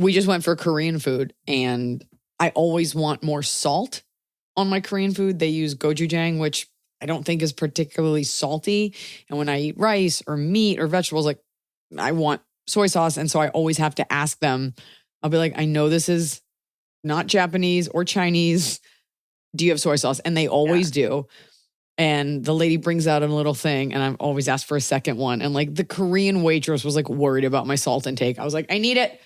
We just went for Korean food, and I always want more salt on my Korean food. They use gochujang, which I don't think is particularly salty. And when I eat rice or meat or vegetables, like I want soy sauce. And so I always have to ask them, I'll be like, I know this is not Japanese or Chinese. Do you have soy sauce? And they always do. And the lady brings out a little thing, and I've always asked for a second one. And like the Korean waitress was like worried about my salt intake. I was like, I need it.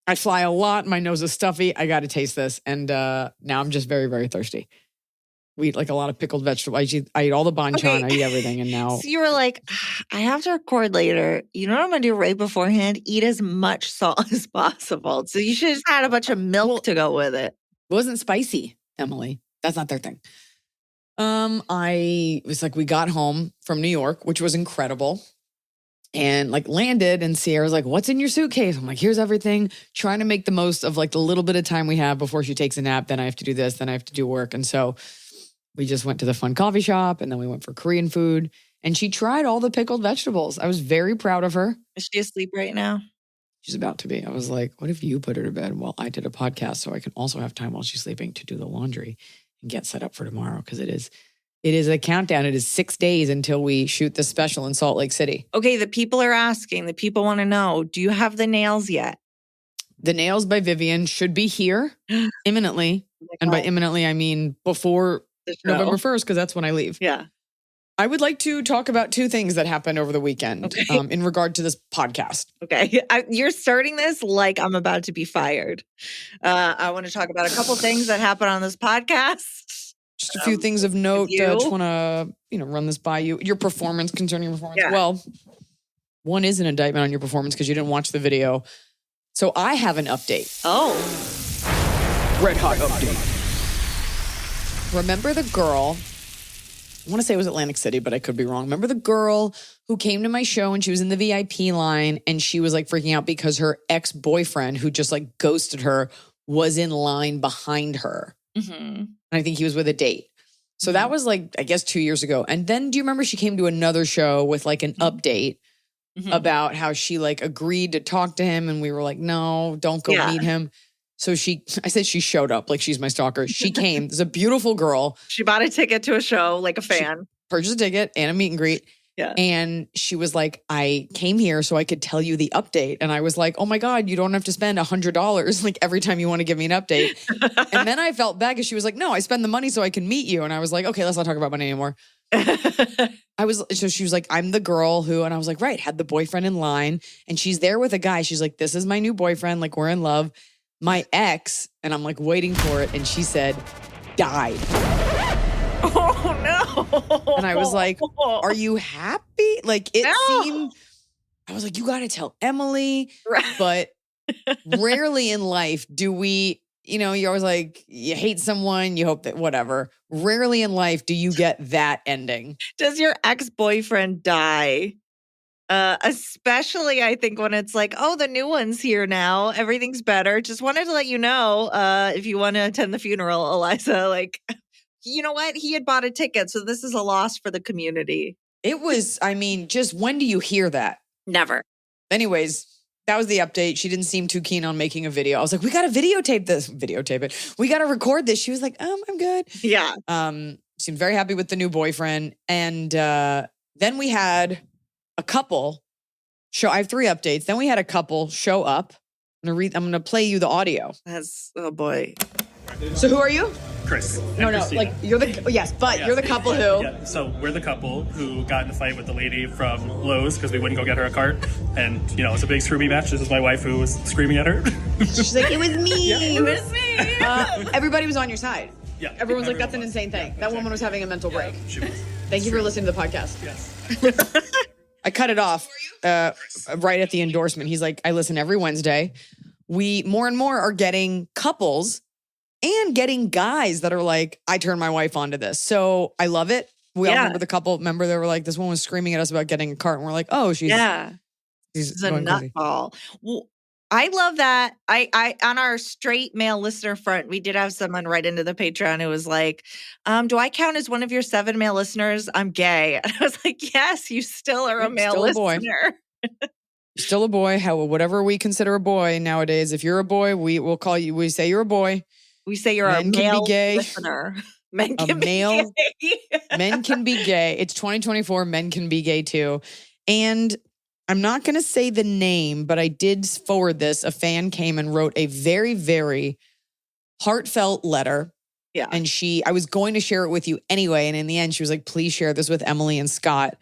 I fly a lot. My nose is stuffy. I got to taste this. And now I'm just very, very thirsty. We eat like a lot of pickled vegetables. I eat all the banchan. I eat everything. And now. So you were like, I have to record later. You know what I'm going to do right beforehand? Eat as much salt as possible. So you should have just had a bunch of milk to go with it. It wasn't spicy, Emily. That's not their thing. It was like we got home from New York, which was incredible. And like landed, and Sierra's like, what's in your suitcase? I'm like, here's everything. Trying to make the most of like the little bit of time we have before she takes a nap. Then I have to do this. Then I have to do work. And so we just went to the fun coffee shop, and then we went for Korean food. And she tried all the pickled vegetables. I was very proud of her. Is she asleep right now? She's about to be. I was like, what if you put her to bed while I did a podcast so I can also have time while she's sleeping to do the laundry and get set up for tomorrow? Because it is a countdown. It is 6 days until we shoot the special in Salt Lake City. Okay, the people are asking. The people want to know, do you have the nails yet? The Nails by Vivian should be here imminently. And by imminently, I mean before November 1st, because that's when I leave. Yeah. I would like to talk about two things that happened over the weekend in regard to this podcast. Okay. You're starting this like I'm about to be fired. I want to talk about a couple things that happened on this podcast. Just a few things of note. Just want to, run this by you. Your performance, concerning your performance. Yeah. Well, one is an indictment on your performance because you didn't watch the video. So I have an update. Oh. Red hot update. Remember the girl, I want to say it was Atlantic City, but I could be wrong. Remember the girl who came to my show and she was in the VIP line and she was like freaking out because her ex-boyfriend, who just like ghosted her, was in line behind her. Mm-hmm. And I think he was with a date. So that was like, I guess 2 years ago. And then do you remember she came to another show with like an update about how she like agreed to talk to him and we were like, no, don't go meet him. So I said she showed up like she's my stalker. She came. There's a beautiful girl. She bought a ticket to a show like a fan. She purchased a ticket and a meet and greet. Yeah. And she was like, I came here so I could tell you the update. And I was like, oh my God, you don't have to spend $100 like every time you want to give me an update. And then I felt bad because she was like, no, I spend the money so I can meet you. And I was like, okay, let's not talk about money anymore. So she was like, I'm the girl who, and I was like, right, had the boyfriend in line and she's there with a guy. She's like, this is my new boyfriend. Like we're in love. My ex, and I'm like waiting for it. And she said, died. Oh no. And I was like, are you happy? Like it seemed, I was like, you got to tell Emily. Right. But rarely in life do we, you're always like, you hate someone, you hope that whatever. Rarely in life do you get that ending. Does your ex-boyfriend die? Especially I think when it's like, oh, the new one's here now. Everything's better. Just wanted to let you know, if you want to attend the funeral, Iliza, like, you know what? He had bought a ticket. So this is a loss for the community. It was, just when do you hear that? Never. Anyways, that was the update. She didn't seem too keen on making a video. I was like, we got to videotape it. We got to record this. She was like, I'm good. Yeah. Seemed very happy with the new boyfriend. And then we had a couple show. I have 3 updates. Then we had a couple show up. I'm going to play you the audio. Oh boy. So who are you? Chris. No, like you're you're the couple who. Yeah, so we're the couple who got in a fight with the lady from Lowe's because we wouldn't go get her a cart. And, it's a big screaming match. This is my wife who was screaming at her. She's like, it was me. Yeah. It was me. Everybody was on your side. Yeah. Everyone's like, that's an insane thing. That woman was having a mental break. She was. Thank you for listening to the podcast. Yes. I cut it off right at the endorsement. He's like, I listen every Wednesday. We more and more are getting couples and getting guys that are like, I turned my wife onto this. So I love it. We all remember the couple. Remember they were like, this one was screaming at us about getting a cart. And we're like, oh, she's a nutball. Well, I love that. I on our straight male listener front, we did have someone write into the Patreon who was like, do I count as one of your 7 male listeners? I'm gay. And I was like, yes, you still are a male listener. Still a boy. Whatever we consider a boy nowadays. If you're a boy, we say you're a boy. We say you're Men a can be male gay. listener. Men A can male- be gay. Men can be gay. It's 2024. Men can be gay too. And I'm not going to say the name, but I did forward this. A fan came and wrote a very, very heartfelt letter. Yeah. And I was going to share it with you anyway. And in the end, she was like, please share this with Emily and Scott.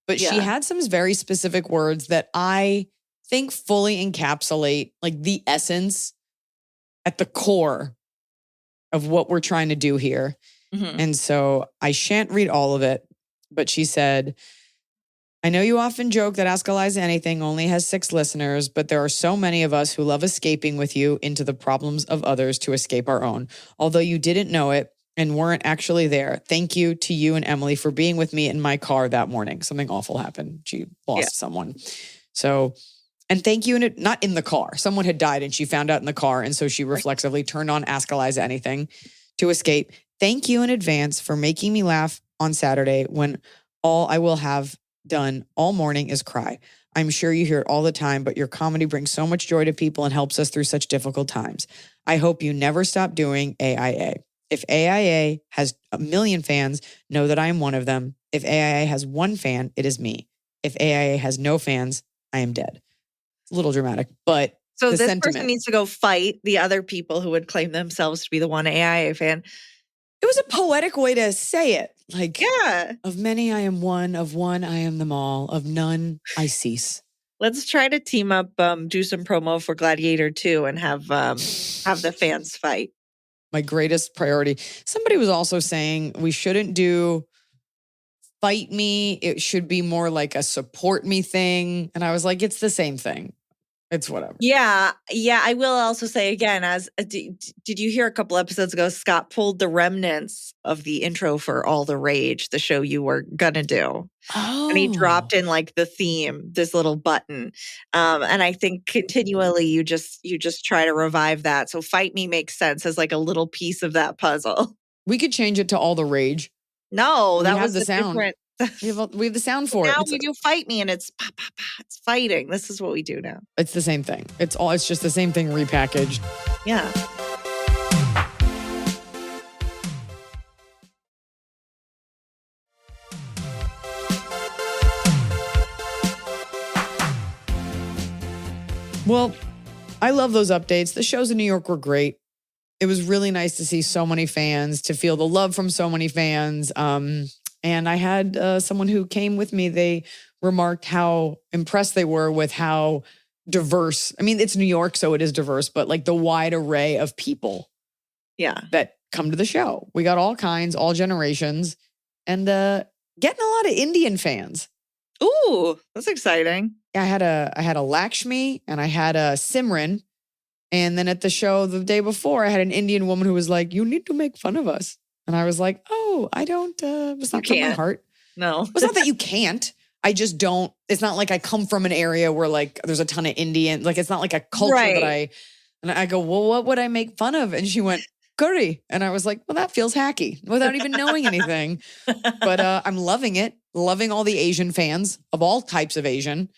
But she had some very specific words that I think fully encapsulate like the essence at the core of what we're trying to do here. Mhm. And so I shan't read all of it, but she said, I know you often joke that Ask Iliza Anything only has 6 listeners, but there are so many of us who love escaping with you into the problems of others to escape our own. Although you didn't know it and weren't actually there, thank you to you and Emily for being with me in my car that morning. Something awful happened. She lost someone. So, and thank you, not in the car. Someone had died and she found out in the car. And so she reflexively turned on Ask Iliza Anything to escape. Thank you in advance for making me laugh on Saturday when all I will have done all morning is cry. I'm sure you hear it all the time, but your comedy brings so much joy to people and helps us through such difficult times. I hope you never stop doing AIA. If AIA has 1 million fans, know that I am one of them. If AIA has 1 fan, it is me. If AIA has no fans, I am dead. It's a little dramatic, but So the this sentiment. person needs to go fight the other people who would claim themselves to be the one AIA fan. It was a poetic way to say it. Like, Yeah. of many I am one, of one I am them all, of none I cease. Let's try to team up, do some promo for Gladiator 2 and have the fans fight. My greatest priority. Somebody was also saying we shouldn't do fight me. It should be more like a support me thing. And I was like, it's the same thing. It's whatever. Yeah. I will also say again, did you hear a couple episodes ago, Scott pulled the remnants of the intro for All the Rage, the show you were gonna do. Oh. And he dropped in like the theme, this little button. And I think continually you just try to revive that. So Fight Me makes sense as like a little piece of that puzzle. We could change it to All the Rage. No, We that have was the sound. different. We have the sound for Now it. we do Fight Me and it's pa, pa, pa, it's fighting. This is what we do now. It's the same thing. It's just the same thing repackaged. Yeah. Well, I love those updates. The shows in New York were great. It was really nice to see so many fans, to feel the love from so many fans. And I had someone who came with me. They remarked how impressed they were with how diverse. I mean, it's New York, so it is diverse, but like the wide array of people that come to the show. We got all kinds, all generations, and getting a lot of Indian fans. Ooh, that's exciting. I had a Lakshmi and I had a Simran. And then at the show the day before, I had an Indian woman who was like, you need to make fun of us. And I was like, oh, I don't, it's not from my heart. No. It's not that you can't. I just don't, it's not like I come from an area where like there's a ton of Indian, like it's not like a culture that and I go, well, what would I make fun of? And she went, curry. And I was like, well, that feels hacky without even knowing anything. But I'm loving it. Loving all the Asian fans of all types of Asian.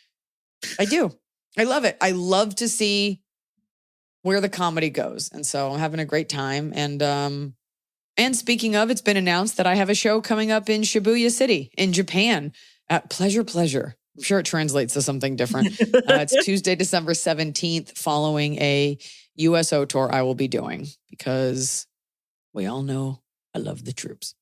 I do. I love it. I love to see where the comedy goes. And so I'm having a great time. And speaking of, it's been announced that I have a show coming up in Shibuya City in Japan at Pleasure. I'm sure it translates to something different. It's Tuesday, December 17th, following a USO tour I will be doing because we all know I love the troops.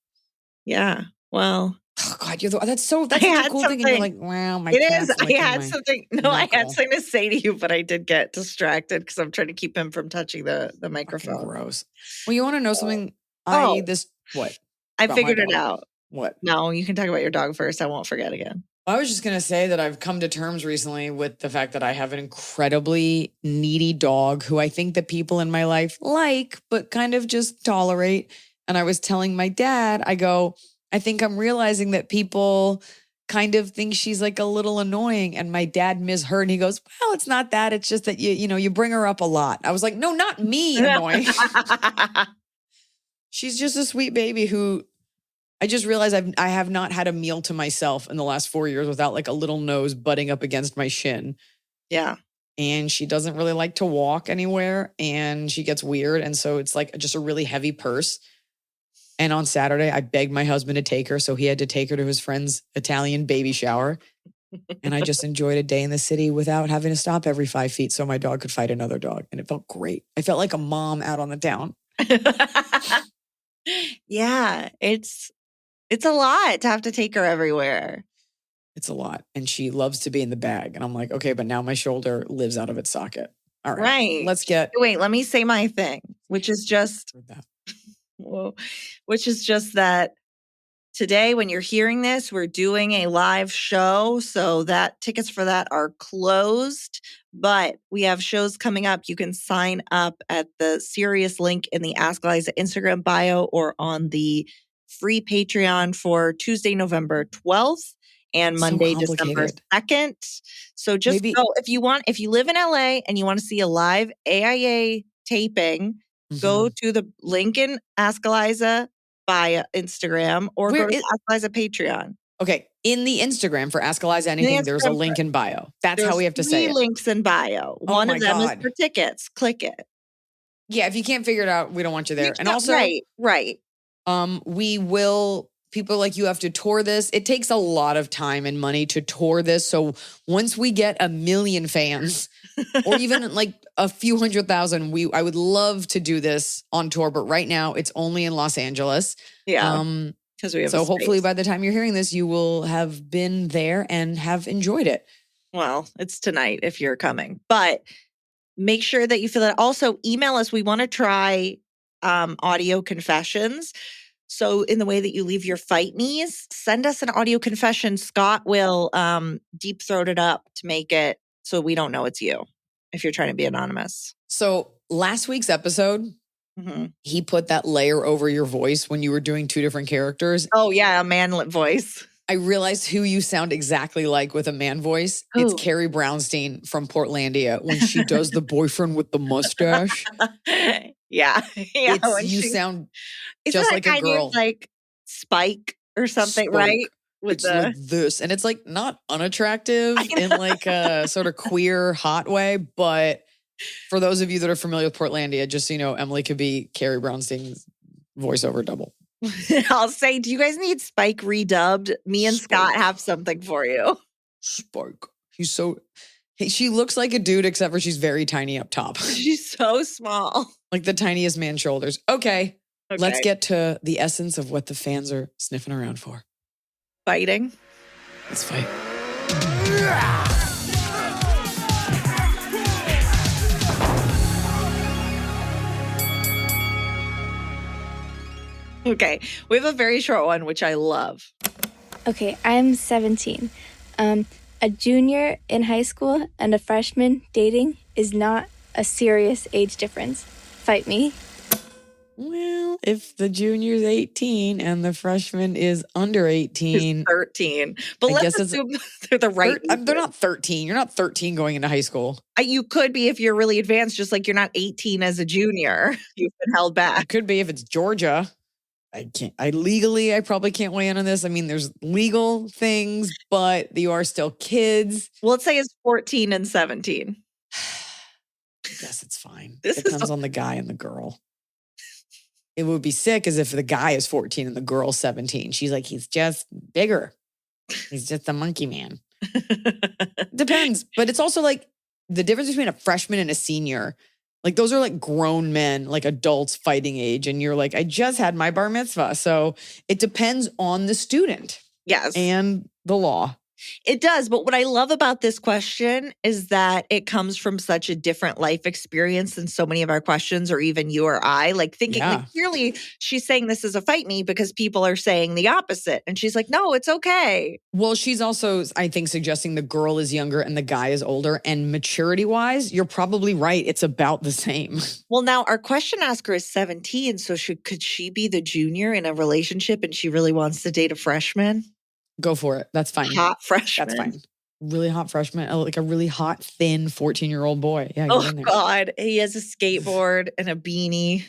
Yeah. Well. Oh God, that's such a cool thing. And you're like, wow, my it is. cat's I licking had my something. No, I had knuckle. something to say to you, but I did get distracted because I'm trying to keep him from touching the microphone. Fucking gross. Well, you want to know something? What? I About figured my it dog. out. What? No, you can talk about your dog first. I won't forget again. I was just going to say that I've come to terms recently with the fact that I have an incredibly needy dog who I think that people in my life like, but kind of just tolerate. And I was telling my dad, I think I'm realizing that people kind of think she's like a little annoying. And my dad misheard and he goes, well, it's not that. It's just that you bring her up a lot. I was like, no, not me annoying. She's just a sweet baby who I just realized I have not had a meal to myself in the last 4 years without like a little nose butting up against my shin. Yeah. And she doesn't really like to walk anywhere, and she gets weird. And so it's like just a really heavy purse. And on Saturday, I begged my husband to take her. So he had to take her to his friend's Italian baby shower. And I just enjoyed a day in the city without having to stop every 5 feet so my dog could fight another dog. And it felt great. I felt like a mom out on the town. Yeah, it's a lot to have to take her everywhere. It's a lot. And she loves to be in the bag. And I'm like, okay, but now my shoulder lives out of its socket. All right. Right. Let's get. Wait, let me say my thing, which is just that today, when you're hearing this, we're doing a live show. So that tickets for that are closed, but we have shows coming up. You can sign up at the Sirius link in the Ask Iliza Instagram bio or on the free Patreon for Tuesday, November 12th. And Monday, December 2nd. So just go if you live in LA and you want to see a live AIA taping, go to the link in Ask Iliza via Instagram or go to Ask Iliza Patreon. Okay. In the Instagram for Ask Iliza Anything, there's a link in bio. That's how we have to say it. 3 links in bio. One of them is for tickets. Click it. Yeah. If you can't figure it out, we don't want you there. And also, right. We will. People like you have to tour this. It takes a lot of time and money to tour this. So once we get 1 million fans or even like a few 100,000, I would love to do this on tour. But right now it's only in Los Angeles. Yeah. Because we have so hopefully by the time you're hearing this, you will have been there and have enjoyed it. Well, it's tonight if you're coming, but make sure that you fill it. Also email us. We want to try audio confessions. So in the way that you leave your fight me's, send us an audio confession. Scott will deep throat it up to make it so we don't know it's you if you're trying to be anonymous. So last week's episode, he put that layer over your voice when you were doing 2 different characters. Oh, yeah, a manlet voice. I realized who you sound exactly like with a man voice. It's Carrie Brownstein from Portlandia when she does the boyfriend with the mustache. Yeah. You sound just like a girl. Like Spike or something, right? With this. And it's like not unattractive in like a sort of queer, hot way. But for those of you that are familiar with Portlandia, just so you know, Emily could be Carrie Brownstein's voiceover double. I'll say, do you guys need Spike redubbed? Me and Scott have something for you. Spike. She looks like a dude, except for she's very tiny up top. She's so small. Like the tiniest man shoulders. Okay. Let's get to the essence of what the fans are sniffing around for. Fighting. Let's fight. Okay, we have a very short one, which I love. Okay, I'm 17. A junior in high school and a freshman dating is not a serious age difference. Fight me. Well, if the junior's 18 and the freshman is under 18. He's 13. But let's assume they're the right age. They're not 13. You're not 13 going into high school. You could be if you're really advanced, just like you're not 18 as a junior. You've been held back. It could be if it's Georgia. I probably can't weigh in on this. I mean, there's legal things, but you are still kids. Well, let's say it's 14 and 17. I guess it's fine. It depends on the guy and the girl. It would be sick as if the guy is 14 and the girl's 17. She's like, he's just bigger. He's just a monkey man. Depends. But it's also like the difference between a freshman and a senior. Like those are like grown men, like adults fighting age. And you're like, I just had my bar mitzvah. So it depends on the student. Yes. And the law. It does. But what I love about this question is that it comes from such a different life experience than so many of our questions, or even you or I. Like thinking, like, clearly she's saying this is a fight me because people are saying the opposite. And she's like, no, it's okay. Well, she's also, I think, suggesting the girl is younger and the guy is older. And maturity-wise, you're probably right. It's about the same. Well, now our question asker is 17. So could she be the junior in a relationship and she really wants to date a freshman? Go for it. That's fine. Hot freshman. That's fine. Really hot freshman. Like a really hot, thin 14-year-old boy. Yeah. Oh, God. He has a skateboard and a beanie.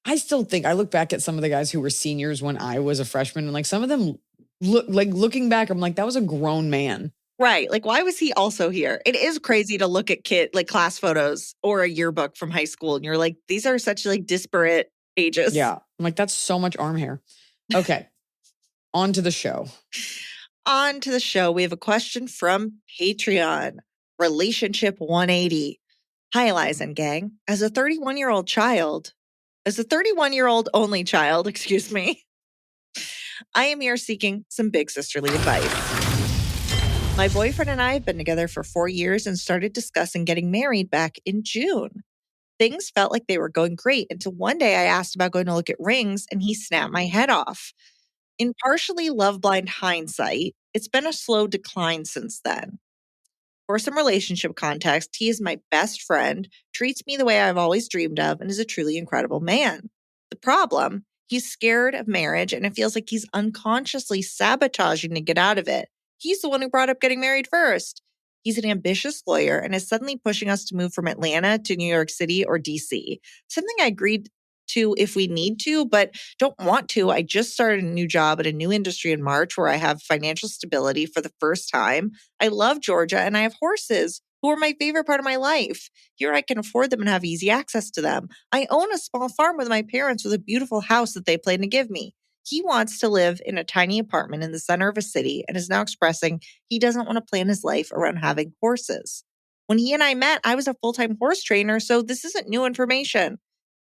I still think, I look back at some of the guys who were seniors when I was a freshman, and like some of them looking back, I'm like, that was a grown man. Right. Like, why was he also here? It is crazy to look at class photos or a yearbook from high school, and you're like, these are such like disparate ages. Yeah. I'm like, that's so much arm hair. Okay. On to the show. On to the show. We have a question from Patreon. Relationship 180. Hi, Iliza and gang. As a 31-year-old only child, excuse me, I am here seeking some big sisterly advice. My boyfriend and I have been together for 4 years and started discussing getting married back in June. Things felt like they were going great until one day I asked about going to look at rings and he snapped my head off. In partially love blind hindsight, it's been a slow decline since then. For some relationship context, he is my best friend, treats me the way I've always dreamed of, and is a truly incredible man. The problem, he's scared of marriage and it feels like he's unconsciously sabotaging to get out of it. He's the one who brought up getting married first. He's an ambitious lawyer and is suddenly pushing us to move from Atlanta to New York City or DC. Something I agreed to if we need to, but don't want to. I just started a new job at a new industry in March where I have financial stability for the first time. I love Georgia and I have horses who are my favorite part of my life. Here I can afford them and have easy access to them. I own a small farm with my parents with a beautiful house that they plan to give me. He wants to live in a tiny apartment in the center of a city and is now expressing he doesn't want to plan his life around having horses. When he and I met, I was a full-time horse trainer, so this isn't new information.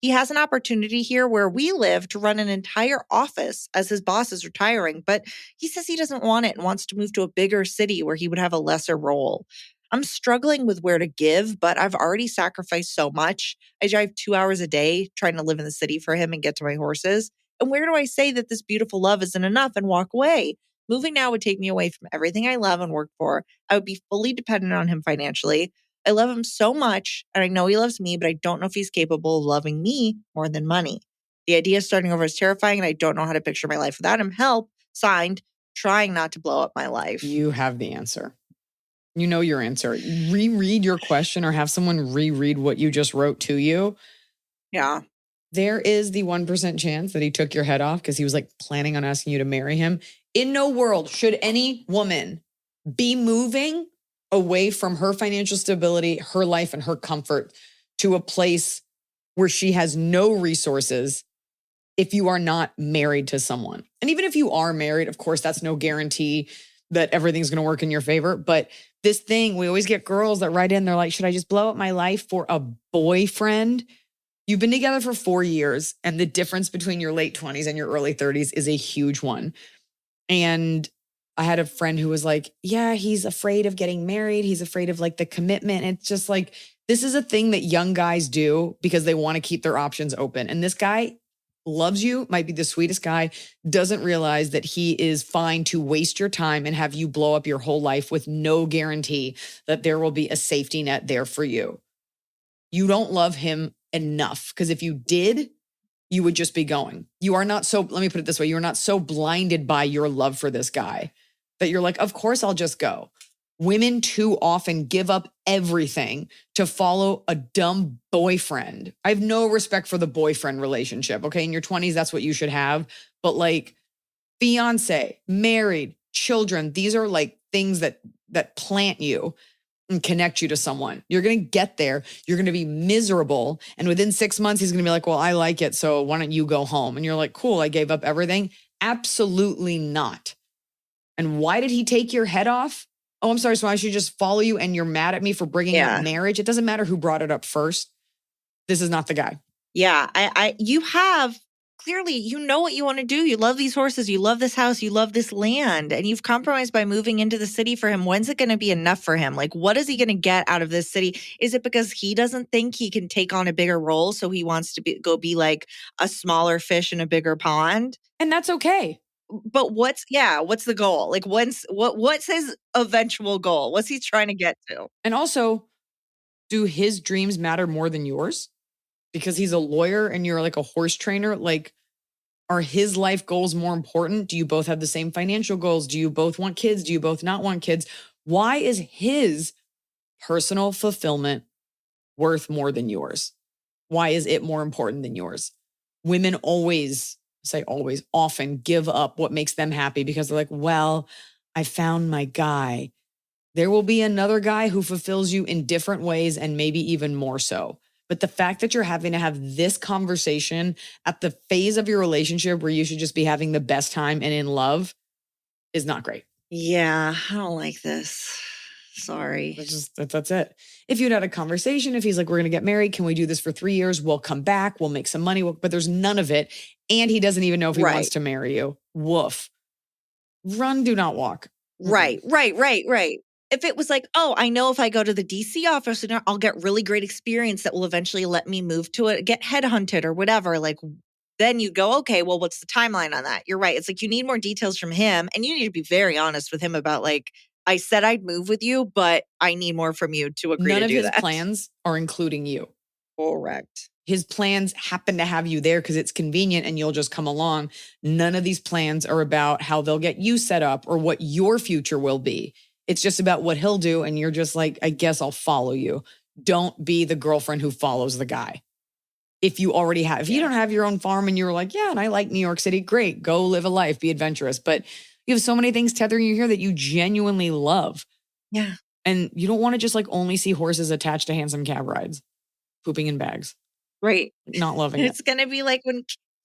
He has an opportunity here where we live to run an entire office as his boss is retiring, but he says he doesn't want it and wants to move to a bigger city where he would have a lesser role. I'm struggling with where to give, but I've already sacrificed so much. I drive 2 hours a day trying to live in the city for him and get to my horses. And where do I say that this beautiful love isn't enough and walk away? Moving now would take me away from everything I love and work for. I would be fully dependent on him financially. I love him so much, and I know he loves me, but I don't know if he's capable of loving me more than money. The idea of starting over is terrifying, and I don't know how to picture my life without him. Help. Signed, trying not to blow up my life. You have the answer. You know your answer. Reread your question or have someone reread what you just wrote to you. Yeah. There is the 1% chance that he took your head off because he was like planning on asking you to marry him. In no world should any woman be moving away from her financial stability, her life, and her comfort to a place where she has no resources if you are not married to someone. And even if you are married, of course, that's no guarantee that everything's going to work in your favor. But this thing, we always get girls that write in, they're like, should I just blow up my life for a boyfriend? You've been together for 4 years, and the difference between your late 20s and your early 30s is a huge one. And I had a friend who was like, yeah, he's afraid of getting married. He's afraid of like the commitment. And it's just like, this is a thing that young guys do because they want to keep their options open. And this guy loves you, might be the sweetest guy, doesn't realize that he is fine to waste your time and have you blow up your whole life with no guarantee that there will be a safety net there for you. You don't love him enough, because if you did, you would just be going. You are not so, let me put it this way, you're not so blinded by your love for this guy that you're like, of course I'll just go. Women too often give up everything to follow a dumb boyfriend. I have no respect for the boyfriend relationship. Okay. In your 20s, that's what you should have. But like fiance, married, children, these are like things that plant you and connect you to someone. You're going to get there. You're going to be miserable. And within 6 months, he's going to be like, well, I like it. So why don't you go home? And you're like, cool, I gave up everything. Absolutely not. And why did he take your head off? Oh, I'm sorry. So I should just follow you and you're mad at me for bringing up marriage? It doesn't matter who brought it up first. This is not the guy. Yeah. You have clearly, you know what you want to do. You love these horses. You love this house. You love this land. And you've compromised by moving into the city for him. When's it going to be enough for him? Like, what is he going to get out of this city? Is it because he doesn't think he can take on a bigger role? So he wants to go be like a smaller fish in a bigger pond? And that's okay. But what's the goal? Like what's his eventual goal? What's he trying to get to? And also, do his dreams matter more than yours? Because he's a lawyer and you're like a horse trainer. Like, are his life goals more important? Do you both have the same financial goals? Do you both want kids? Do you both not want kids? Why is his personal fulfillment worth more than yours? Why is it more important than yours? Women often give up what makes them happy because they're like, well, I found my guy There will be another guy who fulfills you in different ways and maybe even more so. But the fact that you're having to have this conversation at the phase of your relationship where you should just be having the best time and in love is not great. Yeah, I don't like this. Sorry. That's it. If you'd had a conversation, if he's like, we're going to get married, can we do this for 3 years? We'll come back. We'll make some money. But there's none of it. And he doesn't even know if he wants to marry you. Woof. Run, do not walk. Right. If it was like, oh, I know if I go to the DC office, I'll get really great experience that will eventually let me move to it, get headhunted or whatever. Like, then you go, okay, well, what's the timeline on that? You're right. It's like you need more details from him, and you need to be very honest with him about like, I said I'd move with you, but I need more from you to agree to do that. None of his plans are including you. Correct. His plans happen to have you there because it's convenient and you'll just come along. None of these plans are about how they'll get you set up or what your future will be. It's just about what he'll do. And you're just like, I guess I'll follow you. Don't be the girlfriend who follows the guy. If you already have, if you don't have your own farm and you're like, yeah, and I like New York City, great, go live a life, be adventurous. But you have so many things tethering you here that you genuinely love. Yeah. And you don't want to just like only see horses attached to handsome cab rides, pooping in bags. Right. Not loving it. It's going to be like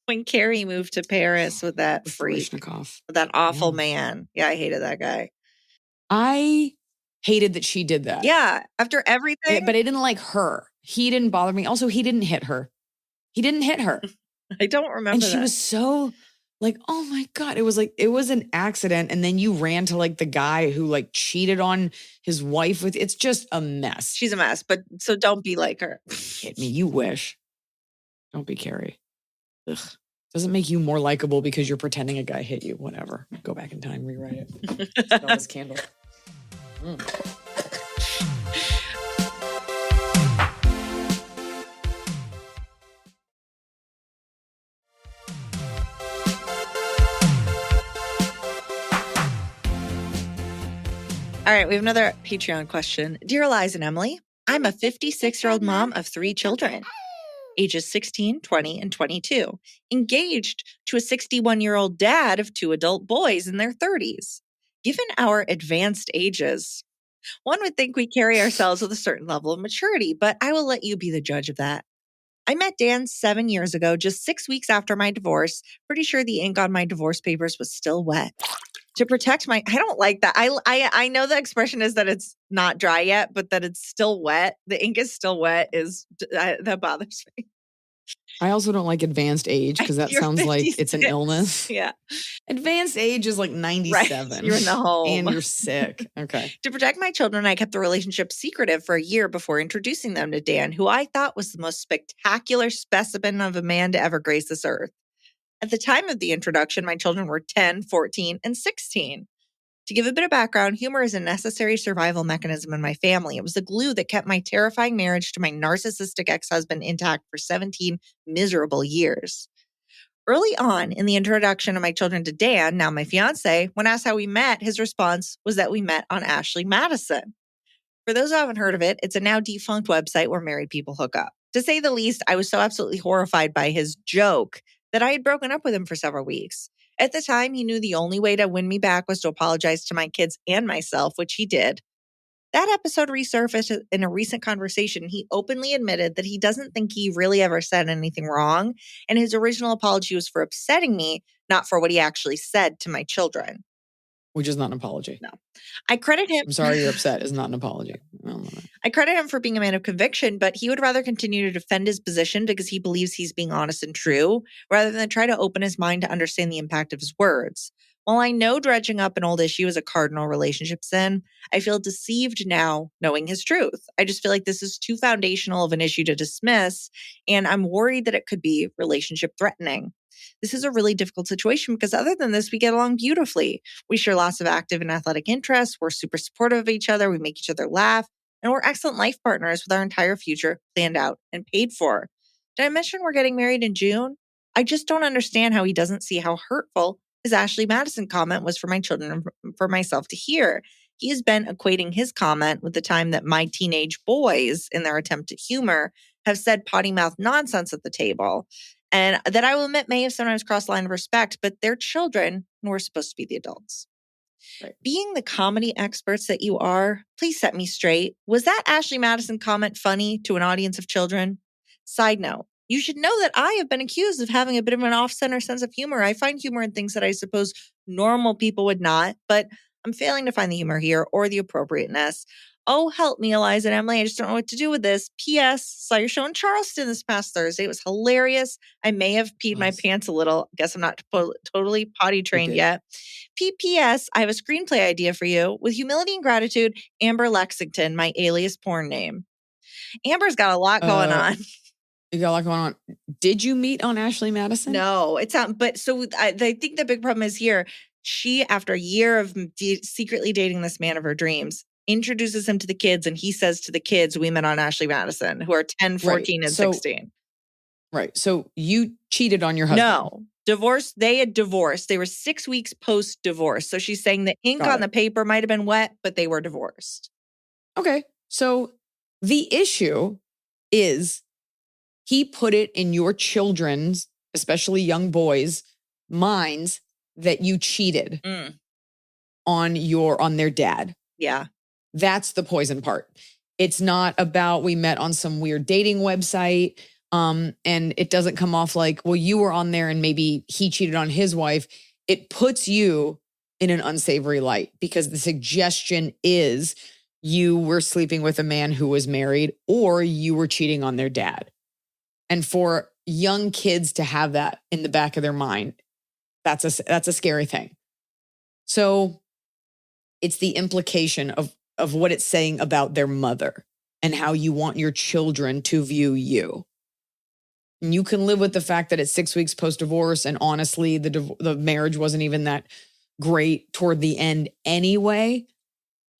when Carrie moved to Paris with that freak, with that awful man. Yeah, I hated that guy. I hated that she did that. Yeah, after everything. But I didn't like her. He didn't bother me. Also, he didn't hit her. He didn't hit her. I don't remember and she was so like, oh my God. It was like, it was an accident. And then you ran to like the guy who like cheated on his wife with, it's just a mess. She's a mess, but so don't be like her. Hit me. You wish. Don't be Carrie. Ugh. Doesn't make you more likable because you're pretending a guy hit you. Whatever. Go back in time, rewrite it. Smell this candle. All right, we have another Patreon question. Dear Iliza and Emily, I'm a 56-year-old mom of 3 children, ages 16, 20, and 22, engaged to a 61-year-old dad of 2 adult boys in their 30s. Given our advanced ages, one would think we carry ourselves with a certain level of maturity, but I will let you be the judge of that. I met Dan 7 years ago, just 6 weeks after my divorce. Pretty sure the ink on my divorce papers was still wet. To protect I don't like that. I know the expression is that it's not dry yet, but that it's still wet. The ink is still wet that bothers me. I also don't like advanced age because that sounds 56. like it's an illness. Yeah. Advanced age is like 97. Right. You're in the home. And you're sick. Okay. To protect my children, I kept the relationship secretive for a year before introducing them to Dan, who I thought was the most spectacular specimen of a man to ever grace this earth. At the time of the introduction, my children were 10, 14, and 16. To give a bit of background, humor is a necessary survival mechanism in my family. It was the glue that kept my terrifying marriage to my narcissistic ex-husband intact for 17 miserable years. Early on in the introduction of my children to Dan, now my fiance, when asked how we met, his response was that we met on Ashley Madison. For those who haven't heard of it, it's a now defunct website where married people hook up. To say the least, I was so absolutely horrified by his joke that I had broken up with him for several weeks. At the time, he knew the only way to win me back was to apologize to my kids and myself, which he did. That episode resurfaced in a recent conversation. He openly admitted that he doesn't think he really ever said anything wrong, and his original apology was for upsetting me, not for what he actually said to my children. Which is not an apology. No. I credit him. I'm sorry you're upset is not an apology. I credit him for being a man of conviction, but he would rather continue to defend his position because he believes he's being honest and true, rather than try to open his mind to understand the impact of his words. While I know dredging up an old issue is a cardinal relationship sin, I feel deceived now knowing his truth. I just feel like this is too foundational of an issue to dismiss, and I'm worried that it could be relationship threatening. This is a really difficult situation because other than this, we get along beautifully. We share lots of active and athletic interests. We're super supportive of each other. We make each other laugh, and we're excellent life partners with our entire future planned out and paid for. Did I mention we're getting married in June? I just don't understand how he doesn't see how hurtful his Ashley Madison comment was for my children and for myself to hear. He has been equating his comment with the time that my teenage boys, in their attempt at humor, have said potty mouth nonsense at the table. And that I will admit may have sometimes crossed the line of respect, but they're children and we're supposed to be the adults. Right. Being the comedy experts that you are, please set me straight. Was that Ashley Madison comment funny to an audience of children? Side note, you should know that I have been accused of having a bit of an off-center sense of humor. I find humor in things that I suppose normal people would not, but I'm failing to find the humor here or the appropriateness. Oh, help me, Eliza and Emily. I just don't know what to do with this. P.S. Saw your show in Charleston this past Thursday. It was hilarious. I may have peed my Nice. pants a little. Guess I'm not totally potty trained did. yet. P.P.S. I have a screenplay idea for you. With humility and gratitude, Amber Lexington, my alias porn name. Amber's got a lot going on. You got a lot going on. Did you meet on Ashley Madison? No, it's not. But so I think the big problem is here. She, after a year of secretly dating this man of her dreams, introduces him to the kids, and he says to the kids, we met on Ashley Madison, who are 10, 14, and 16. Right. So you cheated on your husband. No. Divorce. They had divorced. They were 6 weeks post-divorce. So she's saying the ink on the paper might have been wet, but they were divorced. Okay. So the issue is he put it in your children's, especially young boys' minds that you cheated on their dad. Yeah. That's the poison part. It's not about we met on some weird dating website. And it doesn't come off like, well, you were on there and maybe he cheated on his wife. It puts you in an unsavory light because the suggestion is you were sleeping with a man who was married or you were cheating on their dad. And for young kids to have that in the back of their mind, that's a scary thing. So it's the implication of what it's saying about their mother and how you want your children to view you. And you can live with the fact that it's 6 weeks post-divorce, and honestly, the marriage wasn't even that great toward the end anyway.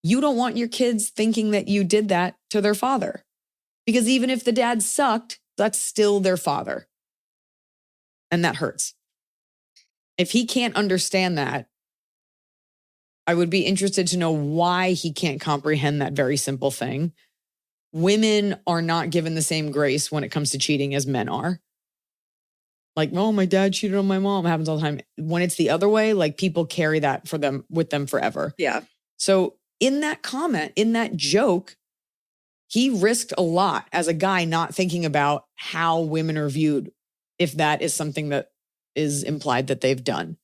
You don't want your kids thinking that you did that to their father. Because even if the dad sucked, that's still their father. And that hurts. If he can't understand that, I would be interested to know why he can't comprehend that very simple thing. Women are not given the same grace when it comes to cheating as men are. Like, oh, my dad cheated on my mom. It happens all the time. When it's the other way, like people carry that with them forever. Yeah. So in that comment, in that joke, he risked a lot as a guy not thinking about how women are viewed if that is something that is implied that they've done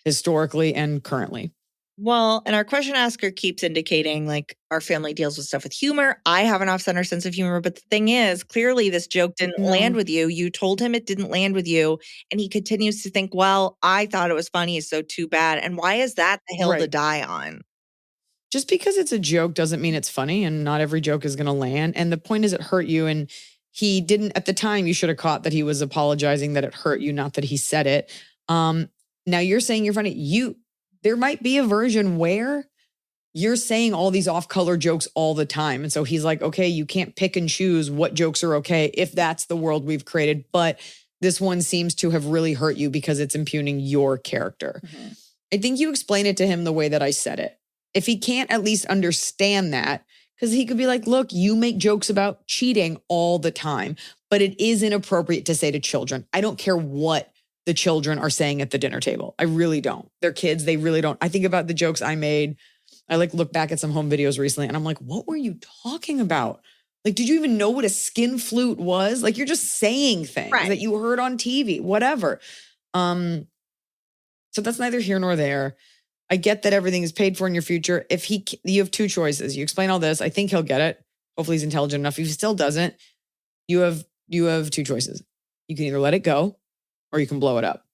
historically and currently. Well, and our question asker keeps indicating like our family deals with stuff with humor. I have an off-center sense of humor, but the thing is, clearly this joke didn't land with you. You told him it didn't land with you, and he continues to think, well, I thought it was funny, so too bad. And why is that the hill to die on? Just because it's a joke doesn't mean it's funny, and not every joke is going to land. And the point is it hurt you, and he didn't, at the time, you should have caught that he was apologizing that it hurt you, not that he said it. Now you're saying you're funny. There might be a version where you're saying all these off-color jokes all the time. And so he's like, okay, you can't pick and choose what jokes are okay if that's the world we've created. But this one seems to have really hurt you because it's impugning your character. I think you explain it to him the way that I said it. If he can't at least understand that, because he could be like, look, you make jokes about cheating all the time, but it is inappropriate to say to children. I don't care what the children are saying at the dinner table. I really don't. They're kids. They really don't. I think about the jokes I made. I look back at some home videos recently and I'm like, what were you talking about? Like, did you even know what a skin flute was? Like, you're just saying things that you heard on TV, whatever. So that's neither here nor there. I get that everything is paid for in your future. You have two choices. You explain all this. I think he'll get it. Hopefully he's intelligent enough. If he still doesn't, you have two choices. You can either let it go or you can blow it up.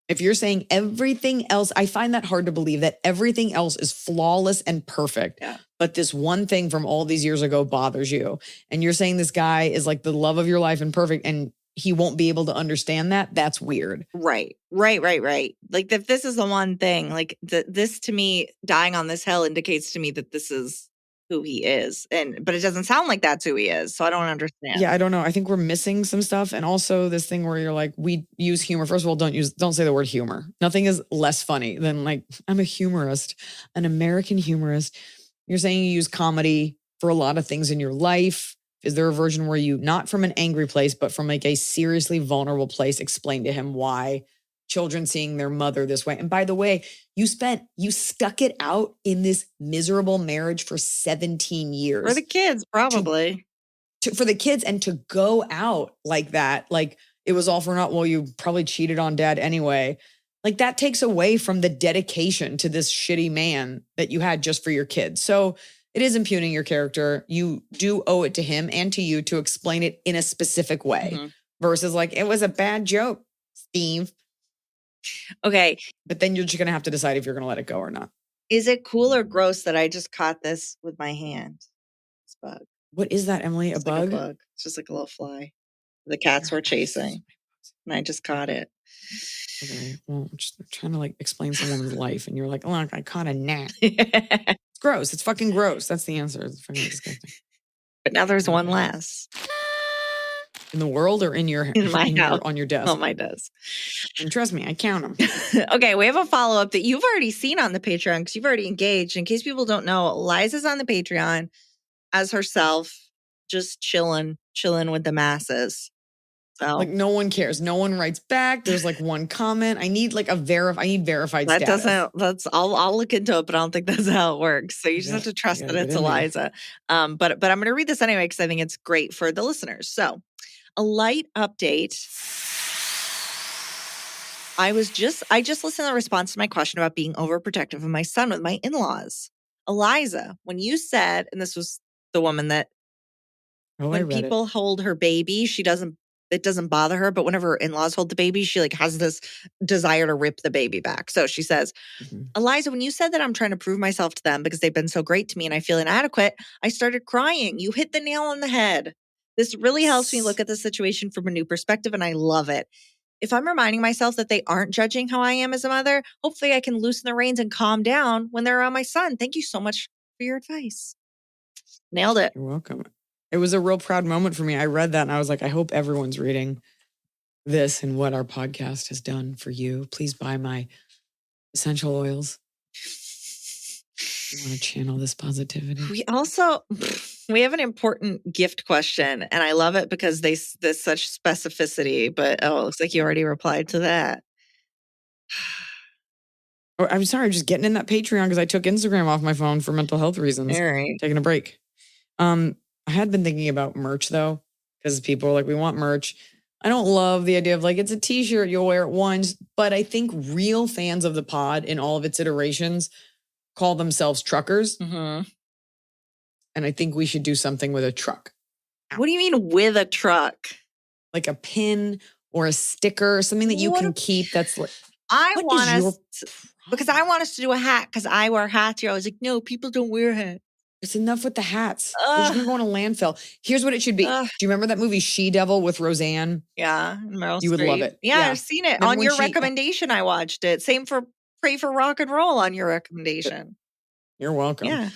If you're saying everything else, I find that hard to believe that everything else is flawless and perfect. Yeah. But this one thing from all these years ago bothers you. And you're saying this guy is like the love of your life and perfect and he won't be able to understand that. That's weird. Right. Like if this is the one thing, like this to me, dying on this hill indicates to me that this is who he is. But it doesn't sound like that's who he is. So I don't understand. Yeah, I don't know. I think we're missing some stuff. And also this thing where you're like, we use humor. First of all, don't say the word humor. Nothing is less funny than like, I'm a humorist, an American humorist. You're saying you use comedy for a lot of things in your life. Is there a version where you, not from an angry place, but from like a seriously vulnerable place, explain to him why children seeing their mother this way. And by the way, you stuck it out in this miserable marriage for 17 years. For the kids, probably. For the kids, and to go out like that, like it was all for naught. Well, you probably cheated on dad anyway. Like that takes away from the dedication to this shitty man that you had just for your kids. So it is impugning your character. You do owe it to him and to you to explain it in a specific way versus like, it was a bad joke, Steve. Okay. But then you're just going to have to decide if you're going to let it go or not. Is it cool or gross that I just caught this with my hand? This bug. What is that, Emily? It's a bug? Like a bug. It's just like a little fly. The cats were chasing, and I just caught it. Okay. Well, I'm just trying to like explain someone's life, and you're like, look, I caught a gnat. It's gross. It's fucking gross. That's the answer. It's fucking disgusting. But now there's one less. In the world or in my house. On your desk? On my desk. And trust me, I count them. Okay, we have a follow-up that you've already seen on the Patreon because you've already engaged. In case people don't know, Iliza's on the Patreon as herself, just chilling with the masses. So like no one cares. No one writes back. There's like one comment. I need like I need verified that status. I'll look into it, but I don't think that's how it works. So you just have to trust that it's Iliza. But I'm going to read this anyway because I think it's great for the listeners. So a light update. I just listened to the response to my question about being overprotective of my son with my in-laws. Iliza, when you said, and this was the woman that when people hold her baby, it doesn't bother her, but whenever her in-laws hold the baby, she like has this desire to rip the baby back. So she says, Iliza, when you said that I'm trying to prove myself to them because they've been so great to me and I feel inadequate, I started crying. You hit the nail on the head. This really helps me look at the situation from a new perspective, and I love it. If I'm reminding myself that they aren't judging how I am as a mother, hopefully I can loosen the reins and calm down when they're around my son. Thank you so much for your advice. Nailed it. You're welcome. It was a real proud moment for me. I read that and I was like, I hope everyone's reading this and what our podcast has done for you. Please buy my essential oils. You want to channel this positivity? We have an important gift question, and I love it because there's such specificity, but it looks like you already replied to that. Oh, I'm sorry, just getting in that Patreon because I took Instagram off my phone for mental health reasons. All right. Taking a break. I had been thinking about merch though, because people are like, we want merch. I don't love the idea of like, it's a t-shirt, you'll wear it once, but I think real fans of the pod in all of its iterations call themselves truckers. Mm-hmm. And I think we should do something with a truck. What do you mean with a truck? Like a pin or a sticker or something that you can keep that's like, because I want us to do a hat because I wear hats here. I was like, no, people don't wear hats. It's enough with the hats. They're just going to go in a landfill. Here's what it should be. Do you remember that movie She Devil with Roseanne? Yeah. Meryl You would love it. Yeah, I've seen it. On your recommendation, I watched it. Same for Pray for Rock and Roll on your recommendation. You're welcome. Yeah.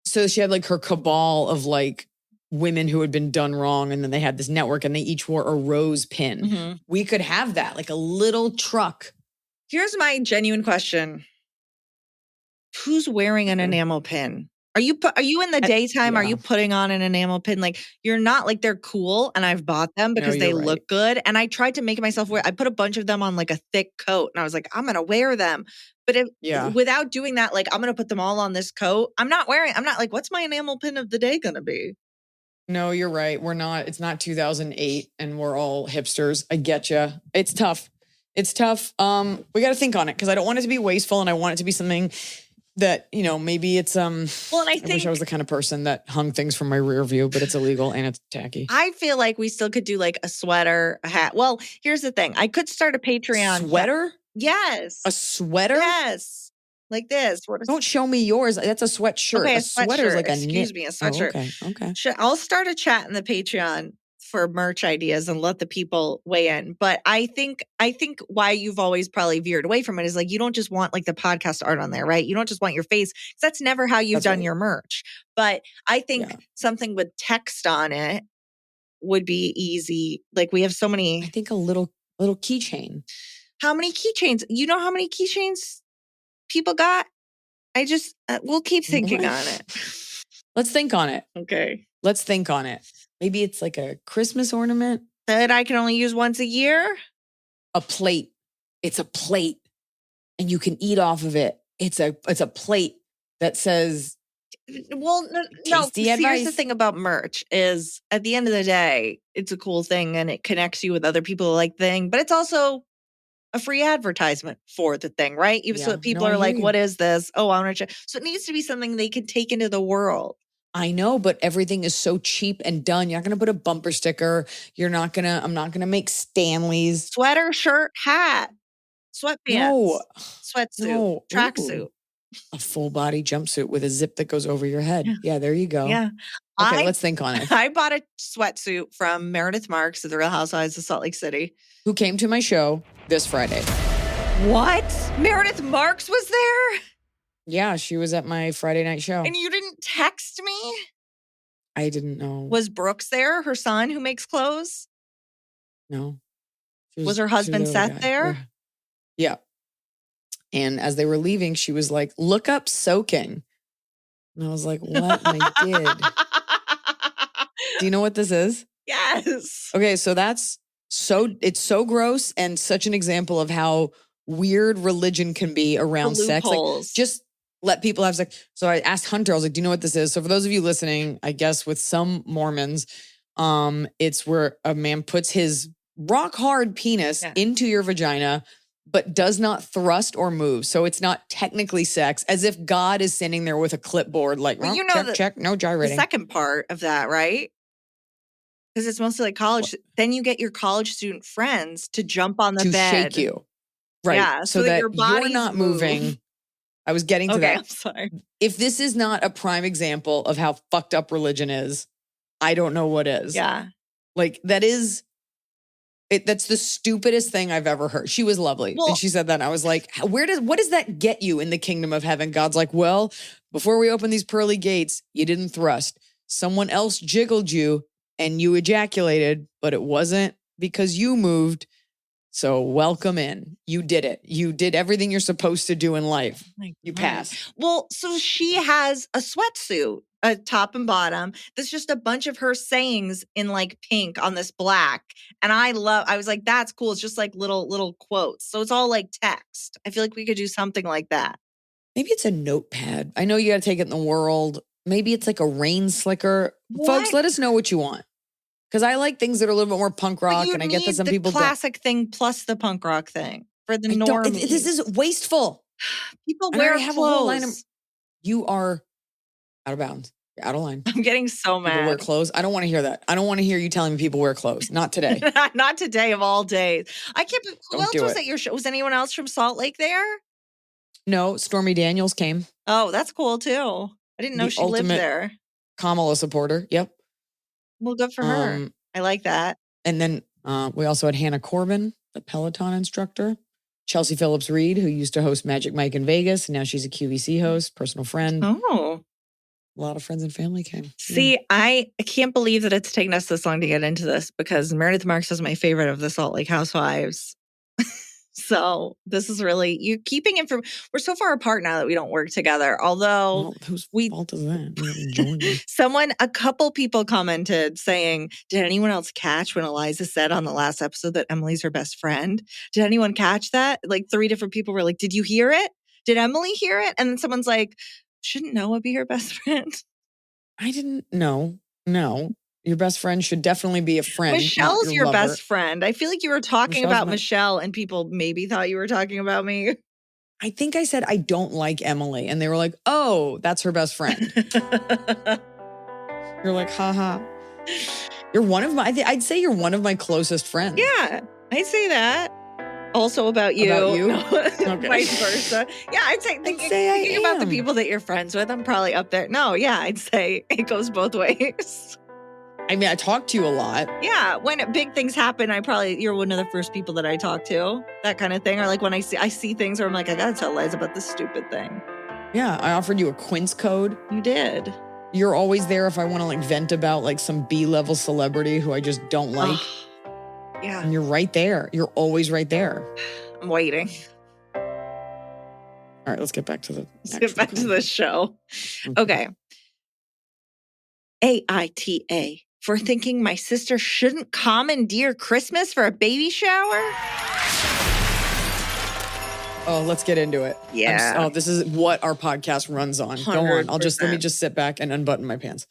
So she had like her cabal of like women who had been done wrong. And then they had this network and they each wore a rose pin. Mm-hmm. We could have that, like a little truck. Here's my genuine question. Who's wearing an enamel pin? Are you in the daytime? Are you putting on an enamel pin? Like you're not like they're cool and I've bought them because they look good. And I tried to make myself wear, I put a bunch of them on like a thick coat and I was like, I'm going to wear them. But without doing that, like I'm going to put them all on this coat. I'm not like, what's my enamel pin of the day going to be? No, you're right. It's not 2008 and we're all hipsters. I get you. It's tough. We got to think on it because I don't want it to be wasteful and I want it to be something that, maybe it's, I wish I was the kind of person that hung things from my rear view, but it's illegal and it's tacky. I feel like we still could do like a sweater, a hat. Well, here's the thing. I could start a Patreon. Sweater? Yes. A sweater? Yes. Like this. Don't show me yours. That's a sweatshirt. Okay, a sweater is like a knit. Excuse me, a sweatshirt. Oh, okay. I'll start a chat in the Patreon for merch ideas and let the people weigh in. But I think why you've always probably veered away from it is like you don't just want like the podcast art on there, right? You don't just want your face because that's never how you've done your merch. But I think something with text on it would be easy. Like we have so many. I think a little keychain. How many keychains? You know how many keychains people got? We'll keep thinking on it. Let's think on it. Okay. Let's think on it. Maybe it's like a Christmas ornament. That I can only use once a year? A plate. It's a plate and you can eat off of it. It's a plate that says Well, no, tasty here's the advice. thing about merch is at the end of the day, it's a cool thing and it connects you with other people who like the thing, but it's also a free advertisement for the thing, right? Even so Yeah. that people No, I are hear like, you. what is this? Oh, I want to check. So it needs to be something they can take into the world. I know, but everything is so cheap and done. You're not going to put a bumper sticker. I'm not going to make Stanleys. Sweater, shirt, hat, sweatpants, No. sweatsuit, No. tracksuit. Ooh. A full body jumpsuit with a zip that goes over your head. Yeah. Yeah, there you go. Yeah. Okay, let's think on it. I bought a sweatsuit from Meredith Marks of the Real Housewives of Salt Lake City. Who came to my show this Friday. What? Meredith Marks was there? Yeah, she was at my Friday night show. And you didn't text me? I didn't know. Was Brooks there, her son who makes clothes? No. Was her husband the other Seth guy. there? Yeah. And as they were leaving, she was like, look up soaking. And I was like, what? And I did. Do you know what this is? Yes. Okay, so it's so gross and such an example of how weird religion can be around sex. Like, just let people have sex. So I asked Hunter, I was like, do you know what this is? So for those of you listening, I guess with some Mormons, it's where a man puts his rock hard penis into your vagina, but does not thrust or move. So it's not technically sex, as if God is sitting there with a clipboard like, But you know check, no gyrating. The second part of that, right? Because it's mostly like college. Then you get your college student friends to jump on the to bed. shake you. Right. Yeah, so that your body's you're not moving. I was getting to that. I'm sorry. If this is not a prime example of how fucked up religion is, I don't know what is. Yeah. Like that's the stupidest thing I've ever heard. She was lovely. Well, and she said that. And I was like, what does that get you in the kingdom of heaven? God's like, well, before we open these pearly gates, you didn't thrust. Someone else jiggled you and you ejaculated, but it wasn't because you moved. So welcome in. You did it. You did everything you're supposed to do in life. You passed. Well, so she has a sweatsuit, a top and bottom. That's just a bunch of her sayings in like pink on this black. And I was like, that's cool. It's just like little quotes. So it's all like text. I feel like we could do something like that. Maybe it's a notepad. I know you got to take it in the world. Maybe it's like a rain slicker. What? Folks, let us know what you want. Because I like things that are a little bit more punk rock, and I get that some people don't. The classic thing plus the punk rock thing for the normies. This is wasteful. People wear clothes. A whole line of, you are out of bounds. You're out of line. I'm getting so mad. People wear clothes. I don't want to hear that. I don't want to hear you telling me people wear clothes. Not today. Not today of all days. I can't. Who else was it. at your show? Was anyone else from Salt Lake there? No, Stormy Daniels came. Oh, that's cool too. I didn't know she lived there. Kamala supporter. Yep. Well, good for her. I like that. And then we also had Hannah Corbin, the Peloton instructor. Chelsea Phillips Reed, who used to host Magic Mike in Vegas. And now she's a QVC host, personal friend. Oh. A lot of friends and family came. See, I can't believe that it's taken us this long to get into this because Meredith Marks is my favorite of the Salt Lake Housewives. So this is really, you're keeping we're so far apart now that we don't work together. Although whose fault is that? A couple people commented saying, did anyone else catch when Iliza said on the last episode that Emily's her best friend? Did anyone catch that? Like 3 different people were like, did you hear it? Did Emily hear it? And then someone's like, shouldn't Noah be her best friend? I didn't know. No. Your best friend should definitely be a friend. Michelle's your best friend. I feel like you were talking about Michelle and people maybe thought you were talking about me. I think I said I don't like Emily. And they were like, oh, that's her best friend. You're like, haha. You're one of I'd say you're one of my closest friends. Yeah, I'd say that. Also about you. About you? Okay. Vice versa. Yeah, I'd say thinking about the people that you're friends with, I'm probably up there. No, yeah, I'd say it goes both ways. I mean, I talk to you a lot. Yeah, when big things happen, you're one of the first people that I talk to, that kind of thing. Or like when I see things where I'm like, I gotta tell Liza about this stupid thing. Yeah, I offered you a Quince code. You did. You're always there if I want to like vent about like some B-level celebrity who I just don't like. Yeah. And you're right there. You're always right there. I'm waiting. All right, let's get back to the show. Okay. AITA. For thinking my sister shouldn't commandeer Christmas for a baby shower? Oh, let's get into it. Yeah. This is what our podcast runs on. Go on. Let me 100%. just sit back and unbutton my pants.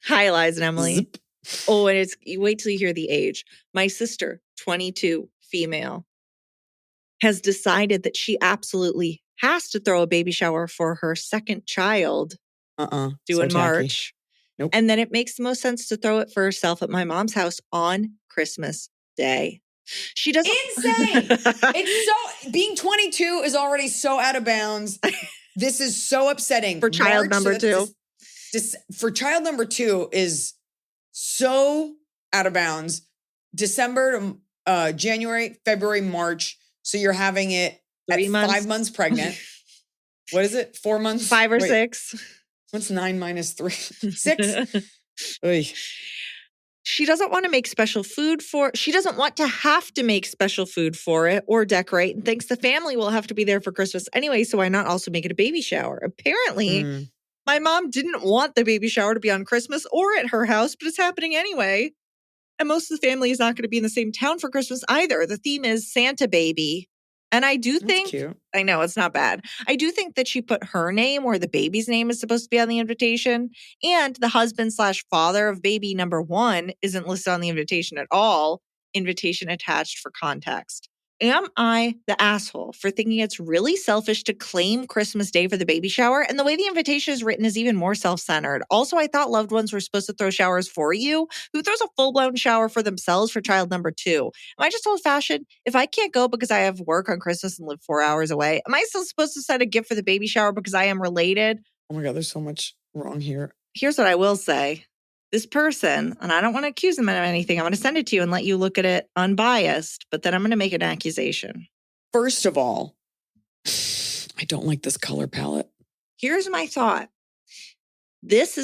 Hi, Eliza and Emily. Zip. Oh, and you wait till you hear the age. My sister, 22, female, has decided that she absolutely has to throw a baby shower for her second child due in March. Nope. And then it makes the most sense to throw it for herself at my mom's house on Christmas Day. She doesn't. Insane. It's so, being 22 is already so out of bounds. This is so upsetting. For child number two. For child number two is so out of bounds. December to January, February, March. So you're having it 3 months. 5 months pregnant. What is it? 4 months? 5 or 6. What's 9 minus 3? 6? Oy. She doesn't want to make special food she doesn't want to have to make special food for it or decorate, and thinks the family will have to be there for Christmas anyway, so why not also make it a baby shower? Apparently, my mom didn't want the baby shower to be on Christmas or at her house, but it's happening anyway. And most of the family is not going to be in the same town for Christmas either. The theme is Santa Baby. And I do think, cute. I know it's not bad. I do think that she put her name where the baby's name is supposed to be on the invitation. And the husband/father of baby number 1 isn't listed on the invitation at all. Invitation attached for context. Am I the asshole for thinking it's really selfish to claim Christmas Day for the baby shower? And the way the invitation is written is even more self-centered. Also, I thought loved ones were supposed to throw showers for you. Who throws a full-blown shower for themselves for child number 2? Am I just old-fashioned? If I can't go because I have work on Christmas and live 4 hours away, am I still supposed to send a gift for the baby shower because I am related? Oh my God, there's so much wrong here. Here's what I will say. This person, and I don't want to accuse them of anything, I'm going to send it to you and let you look at it unbiased, but then I'm going to make an accusation. First of all, I don't like this color palette. Here's my thought. This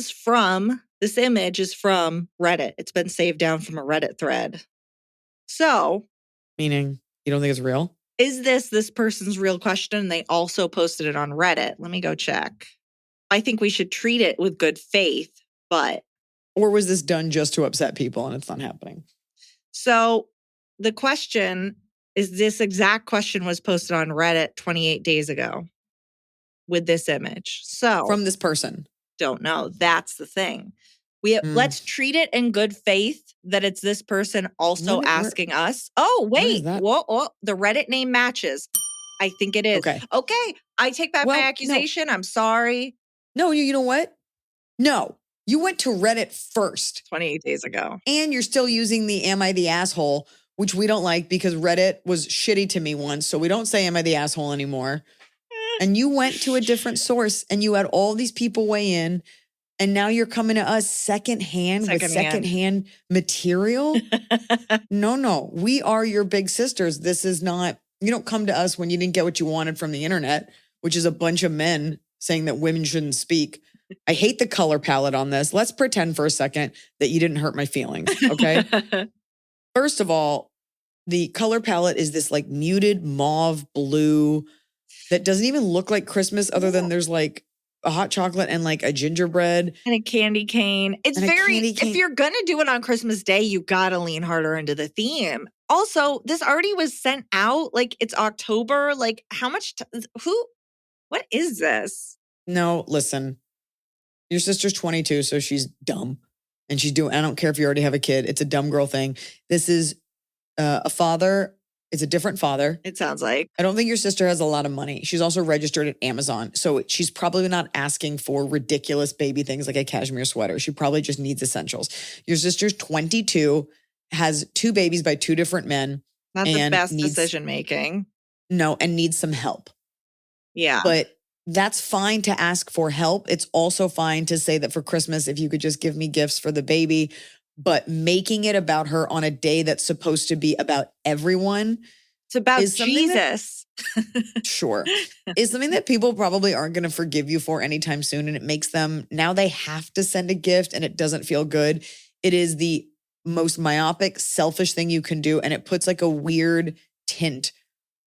image is from Reddit. It's been saved down from a Reddit thread. So. Meaning, you don't think it's real? Is this person's real question? And they also posted it on Reddit. Let me go check. I think we should treat it with good faith, but. Or was this done just to upset people and it's not happening? So the question is, this exact question was posted on Reddit 28 days ago with this image. So from this person. Don't know. That's the thing. Let's treat it in good faith that it's this person also asking us. Oh, wait. Whoa, the Reddit name matches. I think it is. Okay. I take back my accusation. No. I'm sorry. No, you know what? No. You went to Reddit first. 28 days ago. And you're still using the Am I the Asshole, which we don't like because Reddit was shitty to me once. So we don't say Am I the Asshole anymore. And you went to a different source and you had all these people weigh in. And now you're coming to us secondhand with secondhand material? No. We are your big sisters. This is not, you don't come to us when you didn't get what you wanted from the internet, which is a bunch of men saying that women shouldn't speak. I hate the color palette on this. Let's pretend for a second that you didn't hurt my feelings, okay? First of all, the color palette is this like muted mauve blue that doesn't even look like Christmas other than there's like a hot chocolate and like a gingerbread. And a candy cane. If you're going to do it on Christmas Day, you got to lean harder into the theme. Also, this already was sent out. Like it's October. Like how much, what is this? No, listen. Your sister's 22, so she's dumb. And she's doing, I don't care if you already have a kid. It's a dumb girl thing. This is a father. It's a different father. It sounds like. I don't think your sister has a lot of money. She's also registered at Amazon. So she's probably not asking for ridiculous baby things like a cashmere sweater. She probably just needs essentials. Your sister's 22, has 2 babies by 2 different men. Not the best decision making. No, and needs some help. Yeah. But that's fine to ask for help. It's also fine to say that for Christmas, if you could just give me gifts for the baby, but making it about her on a day that's supposed to be about everyone. It's about Jesus. Sure. Is something that people probably aren't going to forgive you for anytime soon. And it makes them, now they have to send a gift and it doesn't feel good. It is the most myopic, selfish thing you can do. And it puts like a weird tint